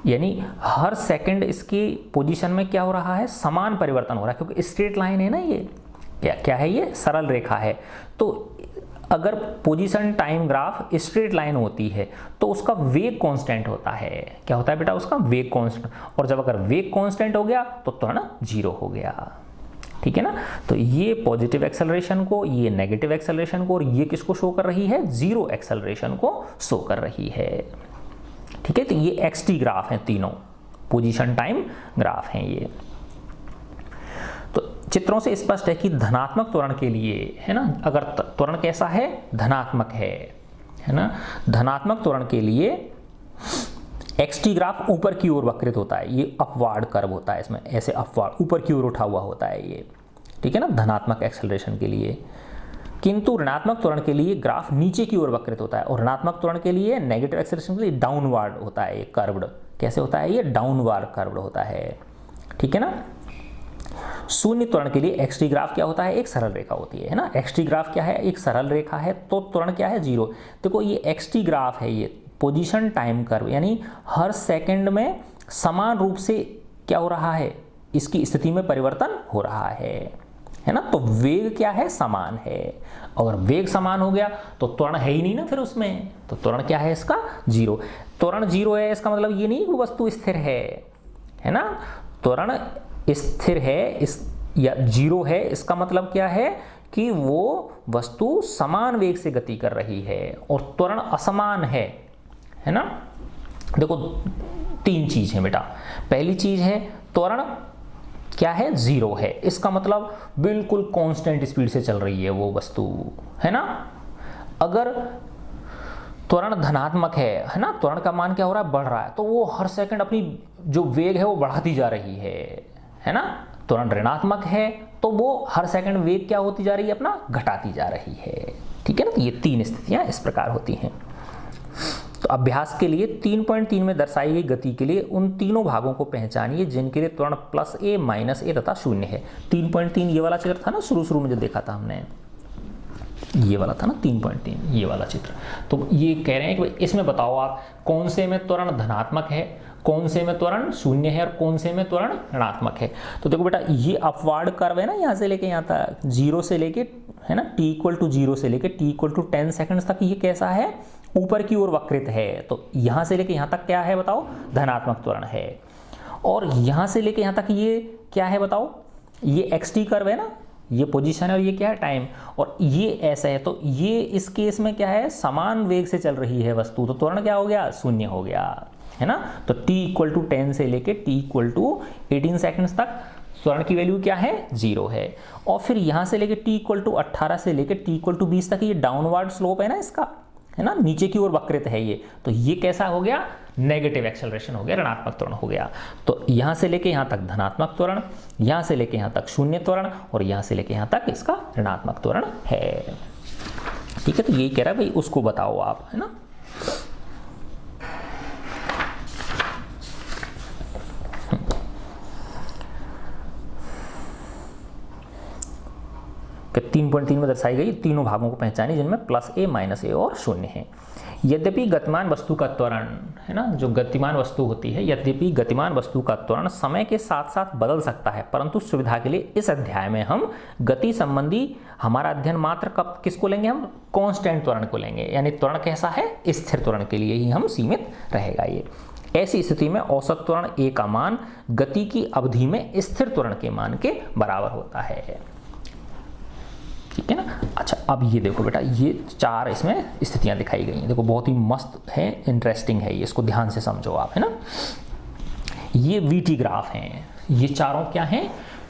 यानी हर सेकंड इसकी पोजीशन में क्या हो रहा है? समान परिवर्तन हो रहा है, क्योंकि स्ट्रेट लाइन है ना, ये क्या है? ये सरल रेखा है। तो अगर position time graph straight line होती है तो उसका वेग कांस्टेंट होता है। क्या होता है बेटा? उसका वेग कांस्टेंट। और जब अगर वेग कांस्टेंट हो गया तो त्वरण 0 हो गया। ठीक है ना। तो ये पॉजिटिव एक्सेलरेशन को, ये नेगेटिव एक्सेलरेशन को, और ये किसको शो कर रही है? 0 एक्सेलरेशन को शो कर रही है। ठीक है। तो ये XT ग्राफ है तीनों, पोजीशन टाइम ग्राफ हैं ये। तो चित्रों से स्पष्ट है कि धनात्मक त्वरण के लिए, है ना, अगर त्वरण कैसा है, धनात्मक है ना, धनात्मक त्वरण के लिए xt ग्राफ ऊपर की ओर वक्रित होता है, ये अपवार्ड कर्व होता है, इसमें ऐसे अपवार्ड ऊपर की ओर उठा हुआ होता है ये, ठीक है ना, धनात्मक एक्सेलरेशन के लिए। किंतु ऋणात्मक त्वरण के लिए ग्राफ नीचे की ओर वक्रित होता है, और ऋणात्मक त्वरण के लिए नेगेटिव एक्सेलरेशन के लिए डाउनवर्ड होता है, ये कर्व्ड। कैसे होता है ये? डाउनवर्ड कर्व्ड होता है, ठीक है ना। शून्य त्वरण के लिए xt ग्राफ क्या होता है? एक सरल रेखा होती है ना। xt ग्राफ क्या है? एक सरल रेखा है, तो त्वरण क्या है? 0। देखो ये xt ग्राफ है, ये पोजीशन टाइम कर्व, यानी हर सेकंड में समान रूप से क्या हो रहा है, इसकी स्थिति में परिवर्तन हो रहा है ना। तो वेग क्या है? समान है। अगर वेग समान हो गया तो त्वरण है ही नहीं ना फिर उसमें, तो त्वरण क्या है इसका? 0। त्वरण 0 है, इसका मतलब ये नहीं कि वस्तु स्थिर है ना। त्वरण स्थिर है इस या 0 है, इसका मतलब क्या है कि वो वस्तु समान वेग से गति कर रही है, और त्वरण असमान है ना। देखो 3 चीज है बेटा। पहली चीज है त्वरण क्या है? 0 है, इसका मतलब बिल्कुल कांस्टेंट स्पीड से चल रही है वो वस्तु, है ना। अगर त्वरण धनात्मक है ना, त्वरण का मान क्या हो रहा है? बढ़ रहा है, तो वो हर सेकंड अपनी जो वेग है वो बढ़ाती जा रही है ना। त्वरण ऋणात्मक है तो वो हर सेकंड वेग क्या होती जा रही है? अपना घटाती जा रही है, ठीक है ना। तो ये 3 स्थितियां इस प्रकार होती हैं। तो अभ्यास के लिए 3.3 में दर्शाई गई गति के लिए उन तीनों भागों को पहचानिए जिनके लिए त्वरण +a -a तथा 0 है। 3.3 ये वाला चित्र था ना, शुरू में जो देखा था हमने, ये वाला था ना 3.3, ये वाला चित्र। तो ये कह रहे हैं कि इसमें बताओ आप कौन से में त्वरण धनात्मक है, कौन से में त्वरण 0 है, और कौन से में त्वरण ऋणात्मक है। तो देखो बेटा, ये अपवार्ड कर्व है ना, यहाँ से लेके यहाँ तक 0 से लेके, है ना, t = 0 से लेके t = 10 सेकंड्स तक ये कैसा है? ऊपर की ओर वक्रित है। तो यहाँ से लेके यहाँ तक क्या है बताओ? धनात्मक त्वरण है। और यहाँ से लेके यहाँ तक ये क्या है बताओ? ये xt कर्व है ना, ये पोजीशन है, और ये क्या है? टाइम। और ये ऐसा है, तो ये इस केस में क्या है? समान वेग से चल रही है वस्तु, तो त्वरण क्या हो गया? 0 हो गया, है ना। तो t = 10 से लेके t = 18 सेकंड्स तक त्वरण की वैल्यू क्या है? 0 है। और फिर यहाँ से लेके t = 18 से लेके t = 20 तक ये डाउनवर्ड स्लोप है ना इसका, है ना, नीचे की ओर वक्रित है ये। तो ये कैसा हो गया? नेगेटिव एक्सेलरेशन हो गया, ऋणात्मक त्वरण हो गया। तो यहाँ से लेके यहाँ तक धनात्मक त्वरण, यहाँ से लेके यहाँ तक 0 त्वरण, और यहाँ से लेके यहाँ तक इसका ऋणात्मक त्वरण है, ठीक है। तो यही कह रहा है भाई, उसको बताओ आप, है ना। कि 3.3 में दर्शाई गई तीनों भागों को पहचानिए जिनमें +a -a और 0 है। यद्यपि गतिमान वस्तु का त्वरण, है ना, जो गतिमान वस्तु होती है, यद्यपि गतिमान वस्तु का त्वरण समय के साथ साथ बदल सकता है, परंतु सुविधा के लिए इस अध्याय में हम गति संबंधी हमारा अध्ययन मात्र कब किसको लेंगे? हम कांस्टेंट त्वरण को लेंगे, यानी त्वरण कैसा है? स्थिर त्वरण के लिए ही हम सीमित रहेगा ये। ऐसी स्थिति में औसत त्वरण a का मान गति की अवधि में स्थिर त्वरण के मान के बराबर होता है, ठीक है ना। अच्छा, अब ये देखो बेटा, ये 4 इसमें स्थितियां दिखाई गई हैं। देखो बहुत ही मस्त है, इंटरेस्टिंग है ये, इसको ध्यान से समझो आप, है ना। ये VT ग्राफ हैं, ये चारों क्या हैं?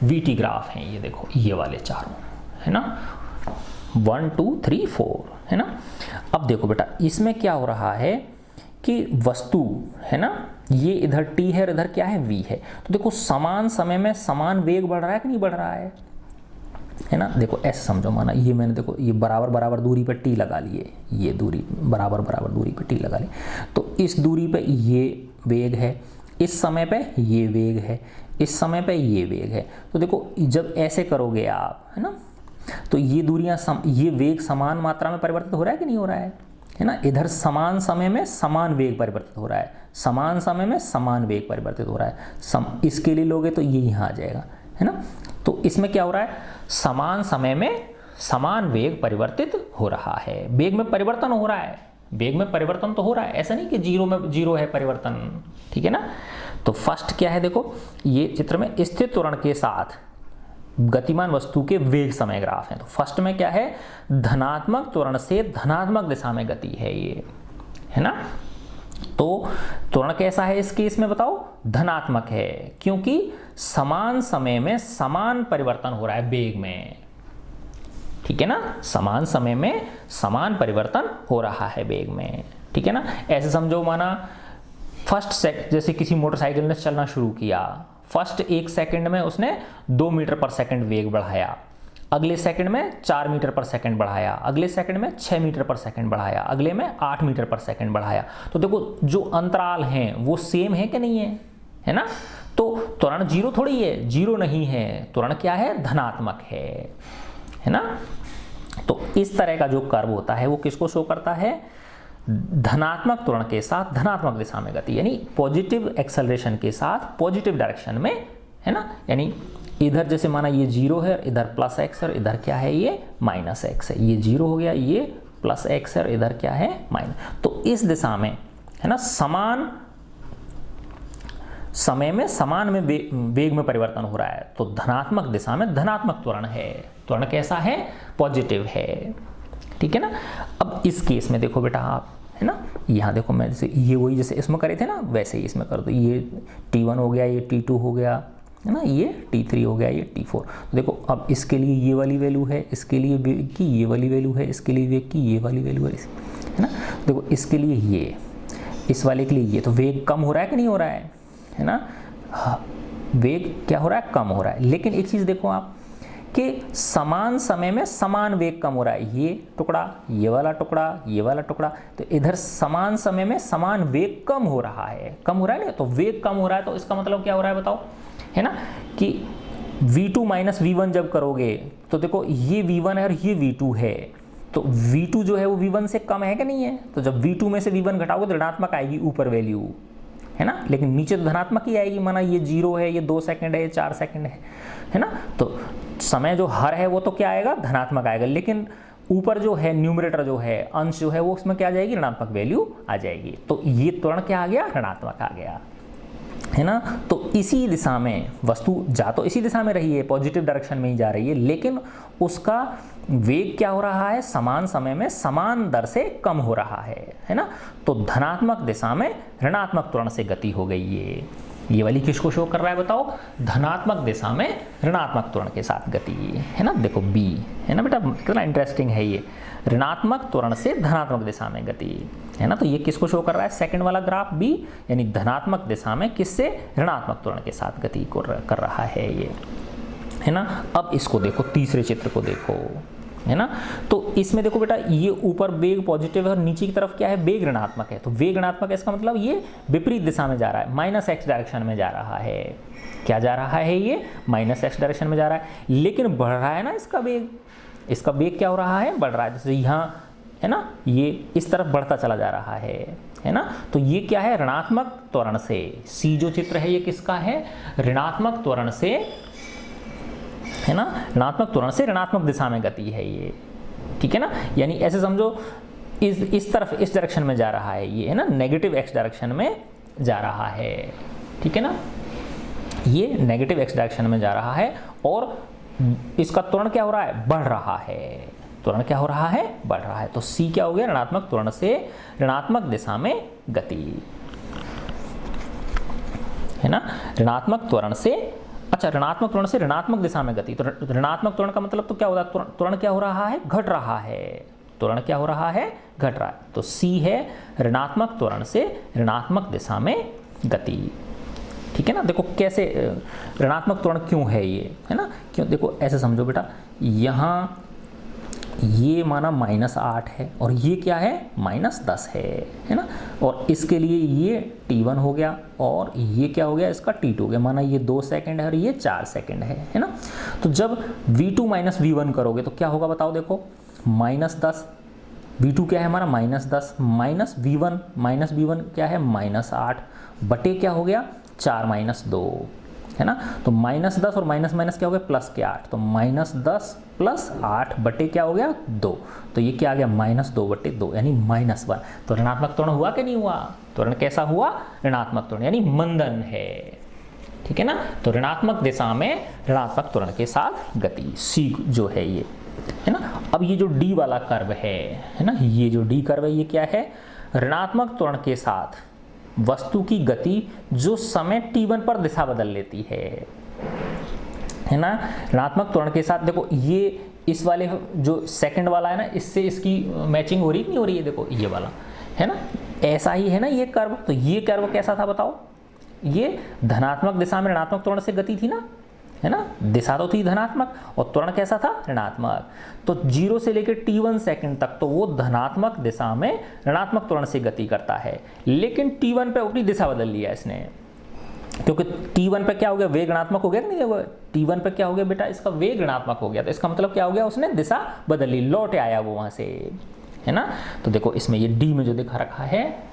VT ग्राफ हैं। ये देखो ये वाले चारों, है ना, 1 2 3 4, है ना। अब देखो बेटा, इसमें क्या हो रहा है कि वस्तु, है ना, ये इधर t है और इधर क्या है? v है। तो देखो समान समय में समान वेग बढ़ रहा है कि नहीं बढ़ रहा है ना। देखो ऐसे समझो, माना ये मैंने, देखो ये बराबर बराबर दूरी पर t लगा लिए, ये दूरी बराबर बराबर दूरी पर t लगा ली, तो इस दूरी पे ये वेग है, इस समय पे ये वेग है, इस समय पे ये वेग है। तो देखो जब ऐसे करोगे आप, है ना, तो ये दूरियां ये वेग समान मात्रा में परिवर्तित हो रहा है कि नहीं हो रहा है ना। इधर समान समय में समान वेग परिवर्तित हो रहा है, समान समय में समान वेग परिवर्तित हो रहा है। इसके लिए लोगे तो ये यहाँ आ जाएगा, है ना। तो इसमें क्या हो रहा है? समान समय में समान वेग परिवर्तित हो रहा है, वेग में परिवर्तन हो रहा है, वेग में परिवर्तन तो हो रहा है, ऐसा नहीं कि 0 में 0 है परिवर्तन, ठीक है ना। तो फर्स्ट क्या है? देखो ये चित्र में स्थिर त्वरण के साथ गतिमान वस्तु के वेग समय ग्राफ है। तो फर्स्ट में क्या है? धनात्मक त्वरण से धनात्मक दिशा में गति है ये, है ना। तो त्वरण कैसा है इस केस में बताओ? धनात्मक है, क्योंकि समान समय में समान परिवर्तन हो रहा है वेग में। ठीक है ना, समान समय में समान परिवर्तन हो रहा है वेग में। ठीक है ना, ऐसे समझो माना फर्स्ट सेकंड, जैसे किसी मोटरसाइकिल ने चलना शुरू किया, फर्स्ट 1 सेकंड में उसने 2 मीटर पर सेकंड वेग बढ़ाया, अगले सेकंड में 4 मीटर पर सेकंड बढ़ाया, अगले सेकंड में 6 मीटर पर सेकंड बढ़ाया, अगले में 8 मीटर पर सेकंड बढ़ाया। तो देखो जो अंतराल हैं वो सेम है कि नहीं है, है ना? तो त्वरण जीरो थोड़ी है, जीरो नहीं है, त्वरण क्या है? धनात्मक है ना? तो इस तरह का जो कर्व होता है वो किसको शो करता है? धनात्मक त्वरण के साथ धनात्मक दिशा में गति, यानी पॉजिटिव एक्सेलरेशन के साथ पॉजिटिव डायरेक्शन में, है ना? यानी इधर जैसे माना ये 0 है, इधर प्लस एक्स और इधर क्या है? ये माइनस एक्स है। ये 0 हो गया, ये प्लस एक्स है और इधर क्या है? माइनस। तो इस दिशा में, है ना, समान समय में समान में वेग में परिवर्तन हो रहा है, तो धनात्मक दिशा में धनात्मक त्वरण है। त्वरण कैसा है? पॉजिटिव है। ठीक है ना? अब इस केस में देखो बेटा आप, है ना, यहाँ देखो मैं जैसे ये वही जैसे इसमें करे थे ना वैसे ही इसमें कर दो। ये T1 हो गया, ये T2 हो गया, है ना, ये T3 हो गया, ये T4। तो देखो अब इसके लिए ये वाली वैल्यू है, इसके लिए वेग की ये वाली वैल्यू है, इसके लिए वेग की ये वाली वैल्यू है ना? देखो इसके लिए ये, इस वाले के लिए ये, तो वेग कम हो रहा है कि नहीं हो रहा है ना? वेग क्या हो रहा है? कम हो रहा है। लेकिन एक चीज़ देखो आप कि समान समय में समान वेग कम हो रहा है। ये टुकड़ा, ये वाला टुकड़ा, ये वाला टुकड़ा, तो इधर समान समय में समान वेग कम हो रहा है। कम हो रहा है ना, तो वेग कम हो रहा है, तो इसका मतलब क्या हो रहा है बताओ, है ना, कि v2 माइनस v1 जब करोगे तो देखो ये v1 है और ये v2 है, तो v2 जो है वो v1 से कम है कि नहीं है? तो जब v2 में से v1 घटाओगे तो ऋणात्मक आएगी ऊपर वैल्यू, है ना, लेकिन नीचे तो धनात्मक ही आएगी। माना ये 0 है, ये 2 सेकंड है, ये 4 सेकंड है ना? तो समय जो हर है वो तो क्या आएगा? धनात्मक आएगा, लेकिन ऊपर जो है न्यूमरेटर जो है, अंश जो है, वो उसमें क्या आ जाएगी? ऋणात्मक वैल्यू आ जाएगी। तो ये त्वरण क्या आ गया? ऋणात्मक आ गया, है ना? तो इसी दिशा में वस्तु जा तो इसी दिशा में रही है, पॉजिटिव डायरेक्शन में ही जा रही है, लेकिन उसका वेग क्या हो रहा है? समान समय में समान दर से कम हो रहा है ना? तो धनात्मक दिशा में ऋणात्मक त्वरण से गति हो गई। ये वाली किसको शो कर रहा है बताओ? धनात्मक दिशा में ऋणात्मक त्वरण के साथ गति, है ना? देखो बी, है ना बेटा, कितना इंटरेस्टिंग है ये, ऋणात्मक त्वरण से धनात्मक दिशा में गति, है ना? तो ये किसको शो कर रहा है? सेकंड वाला ग्राफ बी, यानी धनात्मक दिशा में किससे? ऋणात्मक त्वरण के साथ गति को कर रहा है ये, है ना? अब इसको देखो, तीसरे चित्र को देखो, है ना? तो इसमें देखो बेटा, ये ऊपर वेग पॉजिटिव है और नीचे की तरफ क्या है? वेग ऋणात्मक है। तो वेग ऋणात्मक है, इसका मतलब ये विपरीत दिशा में जा रहा है, माइनस एक्स डायरेक्शन में जा रहा है। क्या जा रहा है? ये माइनस एक्स डायरेक्शन में जा रहा है, लेकिन बढ़ रहा है ना इसका वेग। इसका वेग क्या हो रहा है? बढ़ रहा है। जैसे यहाँ, है ना, ये इस तरफ बढ़ता चला जा रहा है ना? तो ये क्या है? ऋणात्मक त्वरण से, सी जो चित्र है ये किसका है? ऋणात्मक त्वरण से, है ना? ऋणात्मक त्वरण से ऋणात्मक दिशा में गति है ये, ठीक है ना? यानी ऐसे समझो इस तरफ, इस डायरेक्शन में जा रहा है ये, है ना, नेगेटिव एक्स डायरेक्शन में जा रहा है, ठीक है ना? ये नेगेटिव एक्स डायरेक्शन में जा रहा है और इसका त्वरण क्या हो रहा है? बढ़ रहा है। त्वरण क्या हो रहा है? बढ़ रहा है। तो सी क्या हो गया? ऋणात्मक त्वरण से ऋणात्मक दिशा में गति, है ना? ऋणात्मक त्वरण से, अच्छा, ऋणात्मक त्वरण से ऋणात्मक दिशा में गति। तो ऋणात्मक त्वरण का मतलब तो क्या होता है? त्वरण क्या हो रहा है? घट रहा है। त्वरण क्या हो रहा है? घट रहा है। तो सी है ऋणात्मक त्वरण से ऋणात्मक दिशा में गति, ठीक है ना? देखो कैसे ऋणात्मक त्वरण क्यों है ये, है ना? क्यों? देखो ऐसे समझो बेटा, यहाँ ये माना -8 है और ये क्या है? -10 है ना? और इसके लिए ये T1 हो गया और ये क्या हो गया? इसका T2 हो गया। माना ये 2 सेकंड है और ये 4 सेकंड है ना? तो जब V2 माइनस V1 करोगे तो क्या होगा बताओ? देखो -10, V2 क्या है हमारा? -10, माइनस V1 क्या है? -8 बटे क्या हो गया? 4 - 2, है ना? तो -10 और माइनस माइनस क्या हो गया? प्लस के 8, तो -10 + 8 बटे क्या हो गया? 2, तो ये क्या आ गया? -2 बटे 2, यानी -1। तो ऋणात्मक त्वरण हुआ कि नहीं हुआ? त्वरण कैसा हुआ? ऋणात्मक त्वरण, यानी मंदन है, ठीक है ना? तो ऋणात्मक दिशा में ऋणात्मक त्वरण के साथ गति, सी जो है ये, है ना? अब ये जो डी वाला कर्व है ना, ये जो डी कर्व है ये क्या है? ऋणात्मक त्वरण के साथ वस्तु की गति जो समय t1 पर दिशा बदल लेती है ना। ऋणात्मक त्वरण के साथ देखो ये इस वाले जो सेकंड वाला है ना, इससे इसकी मैचिंग हो रही नहीं हो रही है, देखो ये वाला है ना, ऐसा ही है ना ये कर्व। तो ये कर्व कैसा था बताओ, ये धनात्मक दिशा में ऋणात्मक त्वरण से गति थी ना, है ना, दिशा तो थी धनात्मक और त्वरण कैसा था, ऋणात्मक। तो 0 से लेकर t1 सेकंड तक तो वो धनात्मक दिशा में ऋणात्मक त्वरण से गति करता है, लेकिन t1 पे अपनी दिशा बदल लिया इसने, क्योंकि t1 पे क्या हो गया, वेग ऋणात्मक हो गया कि नहीं होगा, t1 पे क्या हो गया बेटा, इसका वेग ऋणात्मक हो गया। तो इसका मतलब क्या हो गया, उसने दिशा बदल ली, लौट आया वो वहां से, है ना। तो देखो इसमें ये d में जो दिखा रखा है,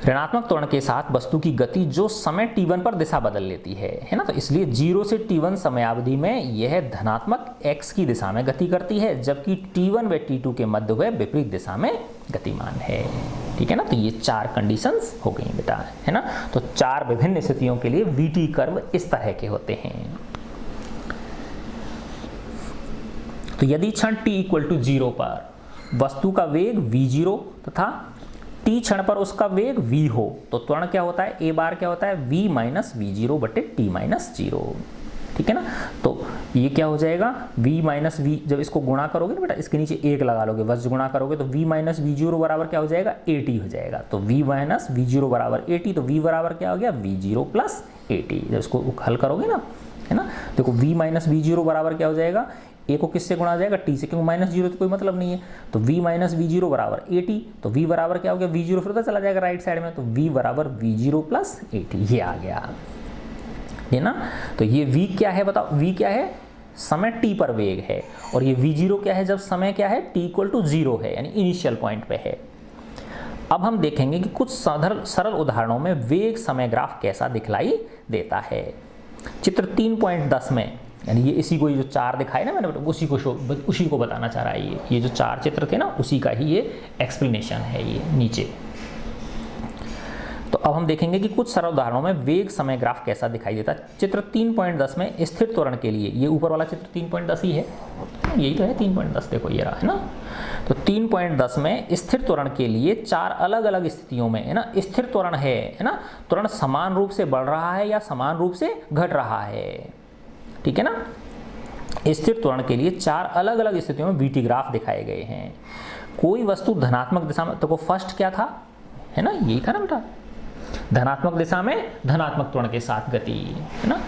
ऋणात्मक त्वरण के साथ वस्तु की गति जो समय t1 पर दिशा बदल लेती है ना। तो इसलिए 0 से t1 समयावधि में यह धनात्मक x की दिशा में गति करती है, जबकि t1 व t2 के मध्य वह विपरीत दिशा में गतिमान है। ठीक है ना। तो ये 4 कंडीशंस हो गई बेटा, है ना। तो 4 विभिन्न स्थितियों के लिए vt कर्व इस तरह के होते हैं। तो यदि क्षण t = 0 पर वस्तु का वेग v0 तथा t क्षण पर उसका वेग v हो, तो त्वरण क्या होता है, a बार क्या होता है, v माइनस v0 बटे t माइनस 0। ठीक है ना। तो ये क्या हो जाएगा, v माइनस v, जब इसको गुणा करोगे ना बेटा, इसके नीचे 1 लगा लोगे, वज्र गुणा करोगे तो v माइनस v0 बराबर क्या हो जाएगा, at हो जाएगा। तो v माइनस v0 बराबर at, तो v बराबर क्या हो गया, v0 प्लस at। जब इसको हल करोगे ना, है ना, देखो v माइनस v0 बराबर क्या हो जाएगा, a को किससे गुणा जाएगा, t से, क्योंकि माइनस 0 तो कोई मतलब नहीं है। तो v माइनस v0 बराबर at, तो v बराबर क्या हो गया, v0 फिर तो चला जाएगा राइट साइड में, तो v बराबर v0 प्लस at, ये आ गया, है ना। तो ये v क्या है बताओ, v क्या है, समय t पर वेग है, और ये v0 क्या है, जब समय क्या है, t = 0 है, यानी इनिशियल पॉइंट पे है। अब हम देखेंगे कि कुछ सरल उदाहरणों में वेग समय ग्राफ कैसा दिखलाई देता है। चित्र 3.10 में, यानी ये इसी को, ये जो 4 दिखाए ना मैंने, उसी को बताना चाह रहा है। ये जो 4 चित्र थे ना, उसी का ही ये एक्सप्लेनेशन है ये नीचे। तो अब हम देखेंगे कि कुछ सरल उदाहरणों में वेग समय ग्राफ कैसा दिखाई देता है। चित्र 3.10 में स्थिर त्वरण के लिए, ये ऊपर वाला चित्र 3.10 ही है, यही तो है 3.10, देखो ये रहा, है ना। तो 3.10 में स्थिर त्वरण के लिए 4 अलग अलग स्थितियों में, है ना, स्थिर त्वरण है ना, त्वरण समान रूप से बढ़ रहा है या समान रूप से घट रहा है। ठीक है ना। स्थिर त्वरण के लिए 4 अलग अलग स्थितियों में vt ग्राफ दिखाए गए हैं। कोई वस्तु धनात्मक दिशा में, तो फर्स्ट क्या था, है ना, यही था ना बेटा, धनात्मक दिशा में धनात्मक त्वरण के साथ गति, है ना।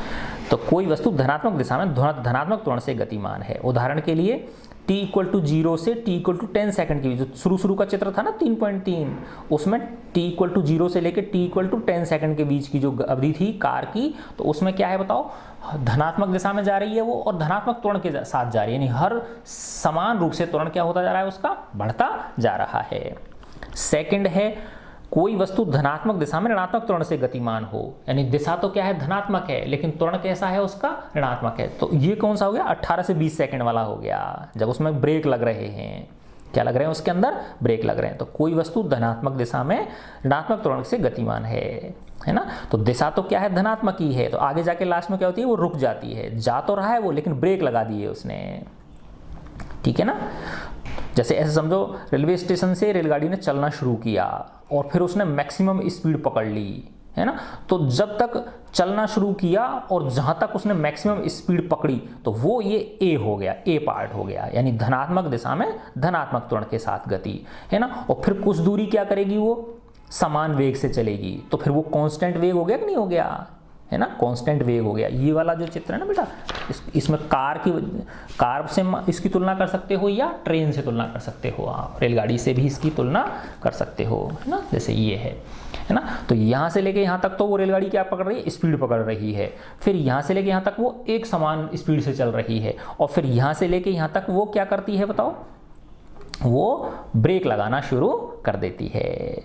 तो कोई वस्तु धनात्मक दिशा में धनात्मक त्वरण से गतिमान है। उदाहरण के लिए t = 0 से t = 10 सेकंड की, जो शुरू का चित्र था ना 3.3, उसमें t = 0 से लेकर t = 10 सेकंड के बीच की जो अवधि थी कार की, तो उसमें क्या है बताओ, धनात्मक दिशा में जा रही है वो, और धनात्मक त्वरण के साथ जा रही है, यानी हर समान रूप से त्वरण क्या होता जा रहा है, उसका बढ़ता जा रहा है। सेकंड है, कोई वस्तु धनात्मक दिशा में ऋणात्मक त्वरण से गतिमान हो, यानी दिशा तो क्या है, धनात्मक है, लेकिन त्वरण कैसा है उसका, ऋणात्मक है। तो ये कौन सा हो गया, 18 से 20 सेकंड वाला हो गया, जब उसमें ब्रेक लग रहे हैं, क्या लग रहे हैं उसके अंदर, ब्रेक लग रहे हैं। तो कोई वस्तु धनात्मक दिशा में ऋणात्मक त्वरण से गतिमान है ना। तो दिशा तो क्या है, धनात्मक ही है, तो आगे जाके लास्ट में क्या होती है, वो रुक जाती है, जा तो रहा है वो, लेकिन ब्रेक लगा दिए उसने। ठीक है ना। जैसे ऐसे समझो, रेलवे स्टेशन से रेलगाड़ी ने चलना शुरू किया और फिर उसने मैक्सिमम स्पीड पकड़ ली, है ना। तो जब तक चलना शुरू किया और जहां तक उसने मैक्सिमम स्पीड पकड़ी, तो वो ये ए हो गया, ए पार्ट हो गया, यानी धनात्मक दिशा में धनात्मक त्वरण के साथ गति, है ना। और फिर कुछ दूरी क्या करेगी, वो समान वेग से चलेगी, तो फिर वो कांस्टेंट वेग हो गया कि नहीं हो गया, है ना, कांस्टेंट वेग हो गया। ये वाला जो चित्र है ना बेटा, इसमें कार से इसकी तुलना कर सकते हो या ट्रेन से तुलना कर सकते हो, आप रेलगाड़ी से भी इसकी तुलना कर सकते हो, है ना। जैसे ये है ना, तो यहाँ से लेके यहाँ तक तो वो रेलगाड़ी क्या पकड़ रही है, स्पीड पकड़ रही है, फिर यहाँ से लेके यहाँ तक वो एक समान स्पीड से चल रही है, और फिर यहाँ से लेके यहाँ तक वो क्या करती है बताओ, वो ब्रेक लगाना शुरू कर देती है।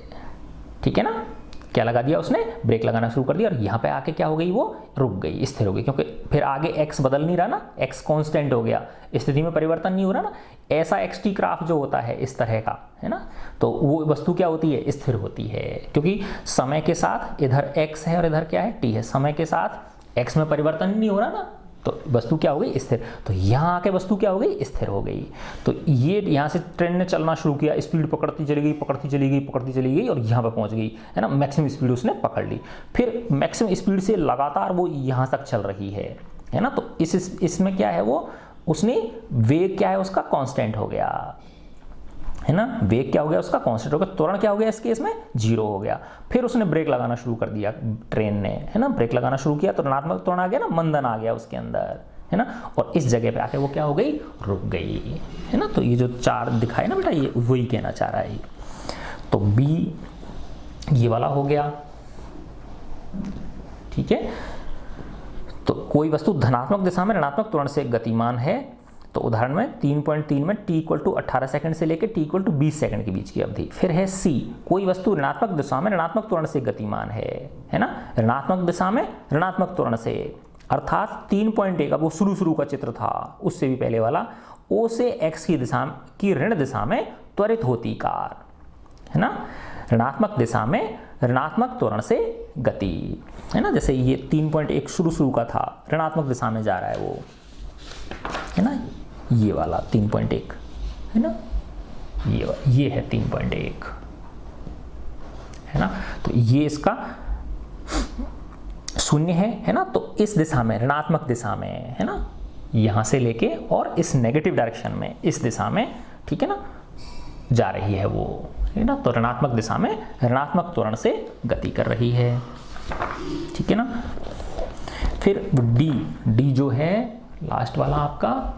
ठीक है ना, क्या लगा दिया उसने, ब्रेक लगाना शुरू कर दिया, और यहाँ पे आके क्या हो गई, वो रुक गई, स्थिर हो गई, क्योंकि फिर आगे x बदल नहीं रहा ना, x कांस्टेंट हो गया, स्थिति में परिवर्तन नहीं हो रहा ना। ऐसा xt ग्राफ जो होता है इस तरह का, है ना, तो वो वस्तु क्या होती है, स्थिर होती है, क्योंकि समय के साथ इधर x है और इधर क्या है, t है, समय के साथ x में परिवर्तन नहीं हो रहा ना, तो वस्तु क्या हो गई? स्थिर। तो यहाँ आके वस्तु क्या हो गई? स्थिर हो गई। तो ये यहाँ से ट्रेन ने चलना शुरू किया, स्पीड पकड़ती चली गई, पकड़ती चली गई, पकड़ती चली गई और यहाँ पे पहुँच गई, है ना, मैक्सिमम स्पीड उसने पकड़ ली। फिर मैक्सिमम स्पीड से लगातार वो यहाँ तक चल रही है ना। तो इसमें क्या है, वो उसने वेग क्या है उसका कांस्टेंट हो गया, है ना, वेग क्या हो गया उसका कांस्टेंट हो गया। त्वरण क्या हो गया इस केस में? 0 हो गया। फिर उसने ब्रेक लगाना शुरू कर दिया ट्रेन ने, है ना, ब्रेक लगाना शुरू किया तो ऋणात्मक त्वरण आ गया ना, मंदन आ गया उसके अंदर, है ना, और इस जगह पे आके वो क्या हो गई? रुक गई, है ना। तो ये जो 4 दिखाए ना बेटा, ये वही कहना चाह रहा है। तो बी ये वाला हो गया, ठीक है। तो कोई वस्तु धनात्मक दिशा में ऋणात्मक त्वरण से गतिमान है, तो उदाहरण में 3.3 में t = 18 सेकंड से लेकर t = 20 सेकंड के बीच की अवधि। फिर है सी, कोई वस्तु ऋणात्मक दिशा में ऋणात्मक त्वरण से गतिमान है ना, ऋणात्मक दिशा में ऋणात्मक त्वरण से, अर्थात 3.1, अब वो शुरू का चित्र था उससे भी पहले वाला, O से x की दिशा की ऋण दिशा में त्वरित होती कार, है ना, ऋणात्मक दिशा में ऋणात्मक त्वरण से गति, है ना। जैसे ये 3.1 शुरू का था, ऋणात्मक दिशा में जा रहा है वो, है ना, ये वाला 3.1, है ना, ये है 3.1, है ना। तो ये इसका 0 है ना। तो इस दिशा में, ऋणात्मक दिशा में, है ना, यहां से लेके और इस नेगेटिव डायरेक्शन में, इस दिशा में, ठीक है ना, जा रही है वो, है ना। तो ऋणात्मक दिशा में ऋणात्मक त्वरण से गति कर रही है, ठीक है ना। फिर डी जो है लास्ट वाला आपका,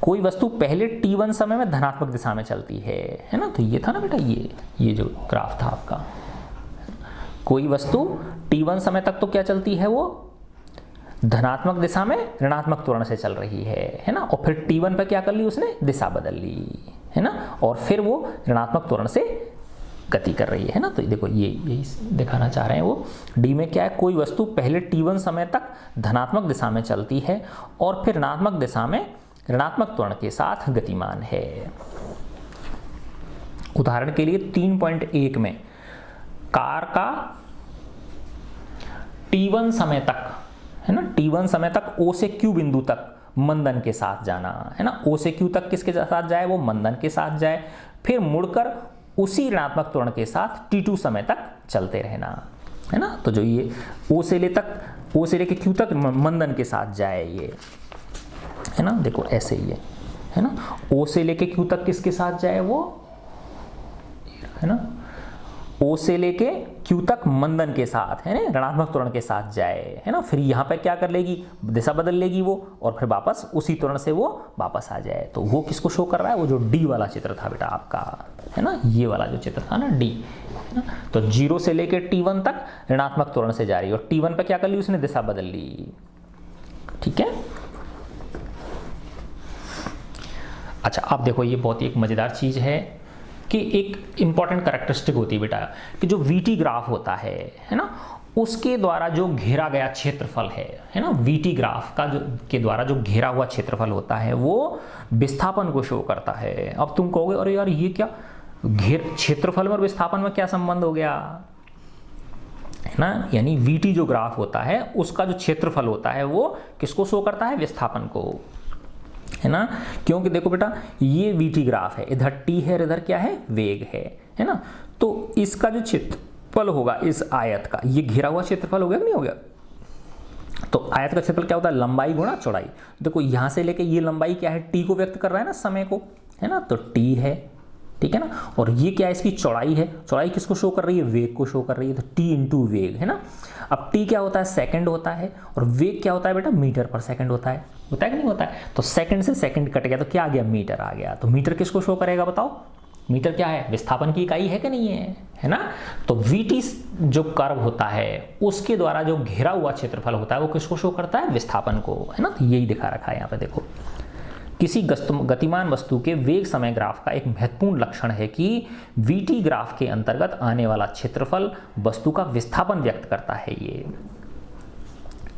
कोई वस्तु पहले t1 समय में धनात्मक दिशा में चलती है ना। तो ये था ना बेटा, ये जो ग्राफ था आपका, कोई वस्तु t1 समय तक तो क्या चलती है, वो धनात्मक दिशा में ऋणात्मक त्वरण से चल रही है ना। और फिर t1 पे क्या कर ली उसने? दिशा बदल ली, है ना, और फिर वो ऋणात्मक त्वरण से गति कर रही है ना। तो देखो यही दिखाना चाह रहे हैं वो। डी में क्या है, कोई वस्तु पहले t1 समय तक धनात्मक दिशा में चलती है और फिर ऋणात्मक दिशा में ऋणात्मक त्वरण के साथ गतिमान है। उदाहरण के लिए 3.1 में कार का t1 समय तक, है ना, t1 समय तक O से Q बिंदु तक मंदन के साथ जाना, है ना। O से Q तक किसके साथ जाए? वो मंदन के साथ जाए, फिर मुड़कर उसी ऋणात्मक त्वरण के साथ t2 समय तक चलते रहना, है ना। तो जो ये O से लेके Q तक मंदन के साथ जाए, ये है ना, देखो ऐसे ही है ना। O से लेके Q तक किसके साथ जाए वो, है ना, O से लेके Q तक मंदन के साथ, है ना, ऋणात्मक त्वरण के साथ जाए, है ना। फिर यहाँ पे क्या कर लेगी? दिशा बदल लेगी वो, और फिर वापस उसी त्वरण से वो वापस आ जाए। तो वो किसको शो कर रहा है? वो जो डी वाला चित्र था बेटा आपका, है ना, ये वाला जो चित्र था ना, डी, है ना। तो 0 से लेके t1 तक ऋणात्मक त्वरण से जा रही है और t1 पे क्या कर ली उसने? दिशा बदल ली, ठीक है। अच्छा, अब देखो ये बहुत ही एक मजेदार चीज है कि एक इंपॉर्टेंट कैरेक्टरिस्टिक होती है बेटा, कि जो वीटी ग्राफ होता है ना, उसके द्वारा जो घेरा गया क्षेत्रफल है ना, वीटी ग्राफ का के द्वारा जो घेरा हुआ क्षेत्रफल होता है वो विस्थापन को शो करता है। अब तुम कहोगे अरे यार ये क्या, क्षेत्रफल में और विस्थापन में क्या संबंध हो गया, है ना। यानी वीटी जो ग्राफ होता है उसका जो क्षेत्रफल होता है वो किसको शो करता है? विस्थापन को, है ना। क्योंकि देखो बेटा ये वीटी ग्राफ है, इधर टी है, इधर क्या है? वेग है ना। तो इसका जो क्षेत्रफल होगा इस आयत का, ये घिरा हुआ क्षेत्रफल हो गया कि नहीं हो गया? तो आयत का क्षेत्रफल क्या होता है? लंबाई गुणा चौड़ाई। देखो यहां से लेके ये लंबाई क्या है? टी को व्यक्त कर रहा है ना, समय को, है ना। तो टी है, ठीक है ना, और ये क्या है? इसकी चौड़ाई है। चौड़ाई किसको शो कर रही है? वेग को शो कर रही है। तो टी इंटू वेग, है ना। अब टी क्या होता है? सेकंड होता है, और वेग क्या होता है बेटा? मीटर पर सेकंड होता है कि नहीं होता है? तो सेकंड से सेकंड कट गया तो क्या आ गया? मीटर आ गया। तो मीटर किसको शो करेगा बताओ? मीटर क्या है? विस्थापन की इकाई है कि नहीं है ना। तो वीटी जो कर्व होता है उसके द्वारा जो घेरा हुआ क्षेत्रफल होता है वो किसको शो करता है? विस्थापन को, है ना। तो यही दिखा रखा है यहाँ पे। देखो किसी गतिमान वस्तु के वेग समय ग्राफ का एक महत्वपूर्ण लक्षण है कि वीटी ग्राफ के अंतर्गत आने वाला क्षेत्रफल वस्तु का विस्थापन व्यक्त करता है। ये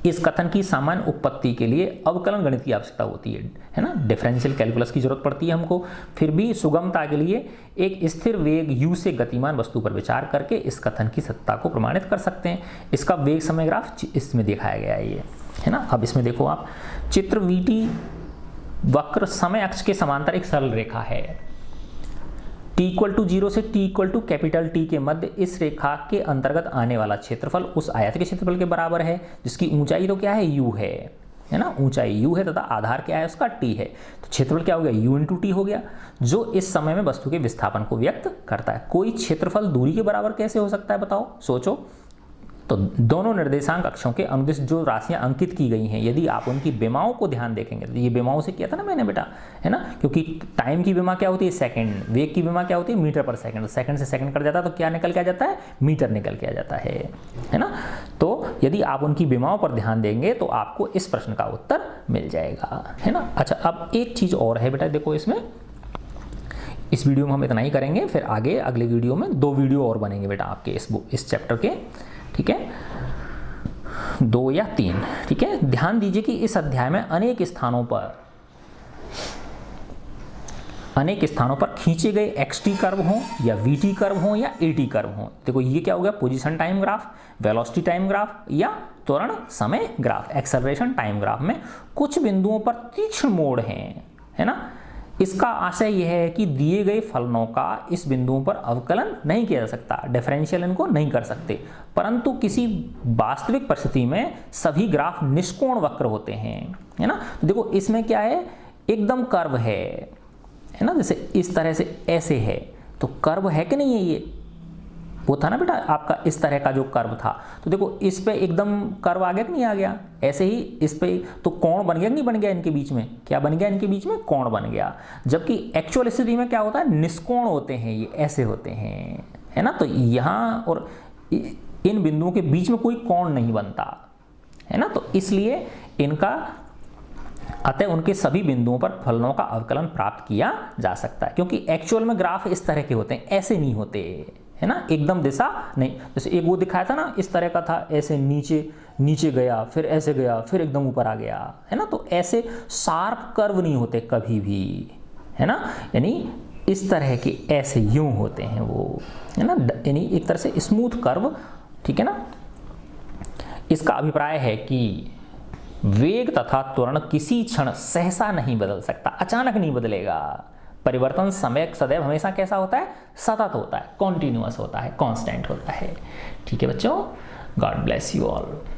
इस कथन की सामान्य उत्पत्ति के लिए अवकलन गणित की आवश्यकता होती है ना, डिफरेंशियल कैलकुलस की जरूरत पड़ती है हमको। फिर भी सुगमता के लिए एक स्थिर वेग u से गतिमान वस्तु पर विचार करके इस कथन की सत्ता को प्रमाणित कर सकते हैं। इसका वेग समय ग्राफ इसमें दिखाया गया है ये, है ना। अब इसमें देखो आप, चित्र VT वक्र समय अक्ष के समांतर एक सरल रेखा है। t = 0 से t = T के मध्य इस रेखा के अंतर्गत आने वाला क्षेत्रफल उस आयत के क्षेत्रफल के बराबर है जिसकी ऊंचाई तो क्या है, u है ना, ऊंचाई u है तथा आधार क्या है उसका t है। तो क्षेत्रफल क्या हो गया, u × t हो गया, जो इस समय में वस्तु के विस्थापन को व्यक्त करता है। कोई क्षेत्रफल दूरी के बराबर कैसे हो सकता है बताओ, सोचो। तो दोनों निर्देशांक अक्षों के अनुदिश जो राशियां अंकित की गई हैं, यदि आप उनकी विमाओं को ध्यान देखेंगे, तो ये विमाओं से किया था ना मैंने बेटा, है ना, क्योंकि टाइम की विमा क्या होती है, सेकंड, वेग की विमा क्या होती है, मीटर पर सेकंड, सेकंड से सेकंड कट जाता है तो क्या निकल के आ जाता है, मीटर निकल के आ जाता है ना। तो यदि आप उनकी विमाओं पर ध्यान देंगे तो आपको इस प्रश्न का उत्तर मिल जाएगा, है ना। अच्छा, अब एक चीज और है बेटा, देखो इसमें, इस वीडियो में हम इतना ही करेंगे, फिर आगे अगले वीडियो में 2 वीडियो और बनेंगे बेटा आपके इस चैप्टर के, ठीक है, 2 या 3, ठीक है। ध्यान दीजिए कि इस अध्याय में अनेक स्थानों पर खींचे गए xt कर्व हों या vt कर्व हों या at कर्व हों। देखो ये क्या हो गया, position time graph, velocity time graph या त्वरण समय ग्राफ, एक्सेलरेशन टाइम ग्राफ में कुछ बिंदुओं पर तीक्ष्ण मोड़ हैं, है ना। इसका आशय यह है कि दिए गए फलनों का इस बिंदुओं पर अवकलन नहीं किया जा सकता, डिफरेंशियल इनको नहीं कर सकते, परंतु किसी वास्तविक परिस्थिति में सभी ग्राफ निष्कोण वक्र होते हैं, है ना। तो देखो इसमें क्या है, एकदम कर्व है ना, जैसे इस तरह से ऐसे है, तो कर्व है कि नहीं है, ये वो था ना बेटा आपका इस तरह का जो कर्व था, तो देखो इस पे एकदम कर्व आ गया कि नहीं आ गया, ऐसे ही इस पे तो कोण बन गया कि नहीं बन गया, इनके बीच में क्या बन गया, इनके बीच में कोण बन गया। जबकि एक्चुअल स्थिति में क्या होता है, निष्कोण होते हैं, ये ऐसे होते हैं, है ना। तो यहाँ और इन बिंदुओं के बीच में कोई कोण नहीं बनता, है ना। तो इसलिए इनका, अतः उनके सभी बिंदुओं पर फलनों का अवकलन प्राप्त किया जा सकता है, क्योंकि एक्चुअल में ग्राफ इस तरह के होते हैं, ऐसे नहीं होते, है ना, एकदम दिशा नहीं। जैसे एक वो दिखाया था ना, इस तरह का था, ऐसे नीचे गया, फिर ऐसे गया, फिर एकदम ऊपर आ गया, है ना। तो ऐसे शार्प कर्व नहीं होते कभी भी, है ना, यानी इस तरह के ऐसे यूं होते हैं वो, है ना, यानी एक तरह से स्मूथ कर्व, ठीक है ना। इसका अभिप्राय है कि वेग तथा त्वरण किसी क्षण सहसा नहीं बदल सकता, अचानक नहीं बदलेगा। परिवर्तन समय सदैव हमेशा कैसा होता है, सतत होता है, कॉन्टिन्यूअस होता है, कांस्टेंट होता है, ठीक है बच्चों। God bless you all.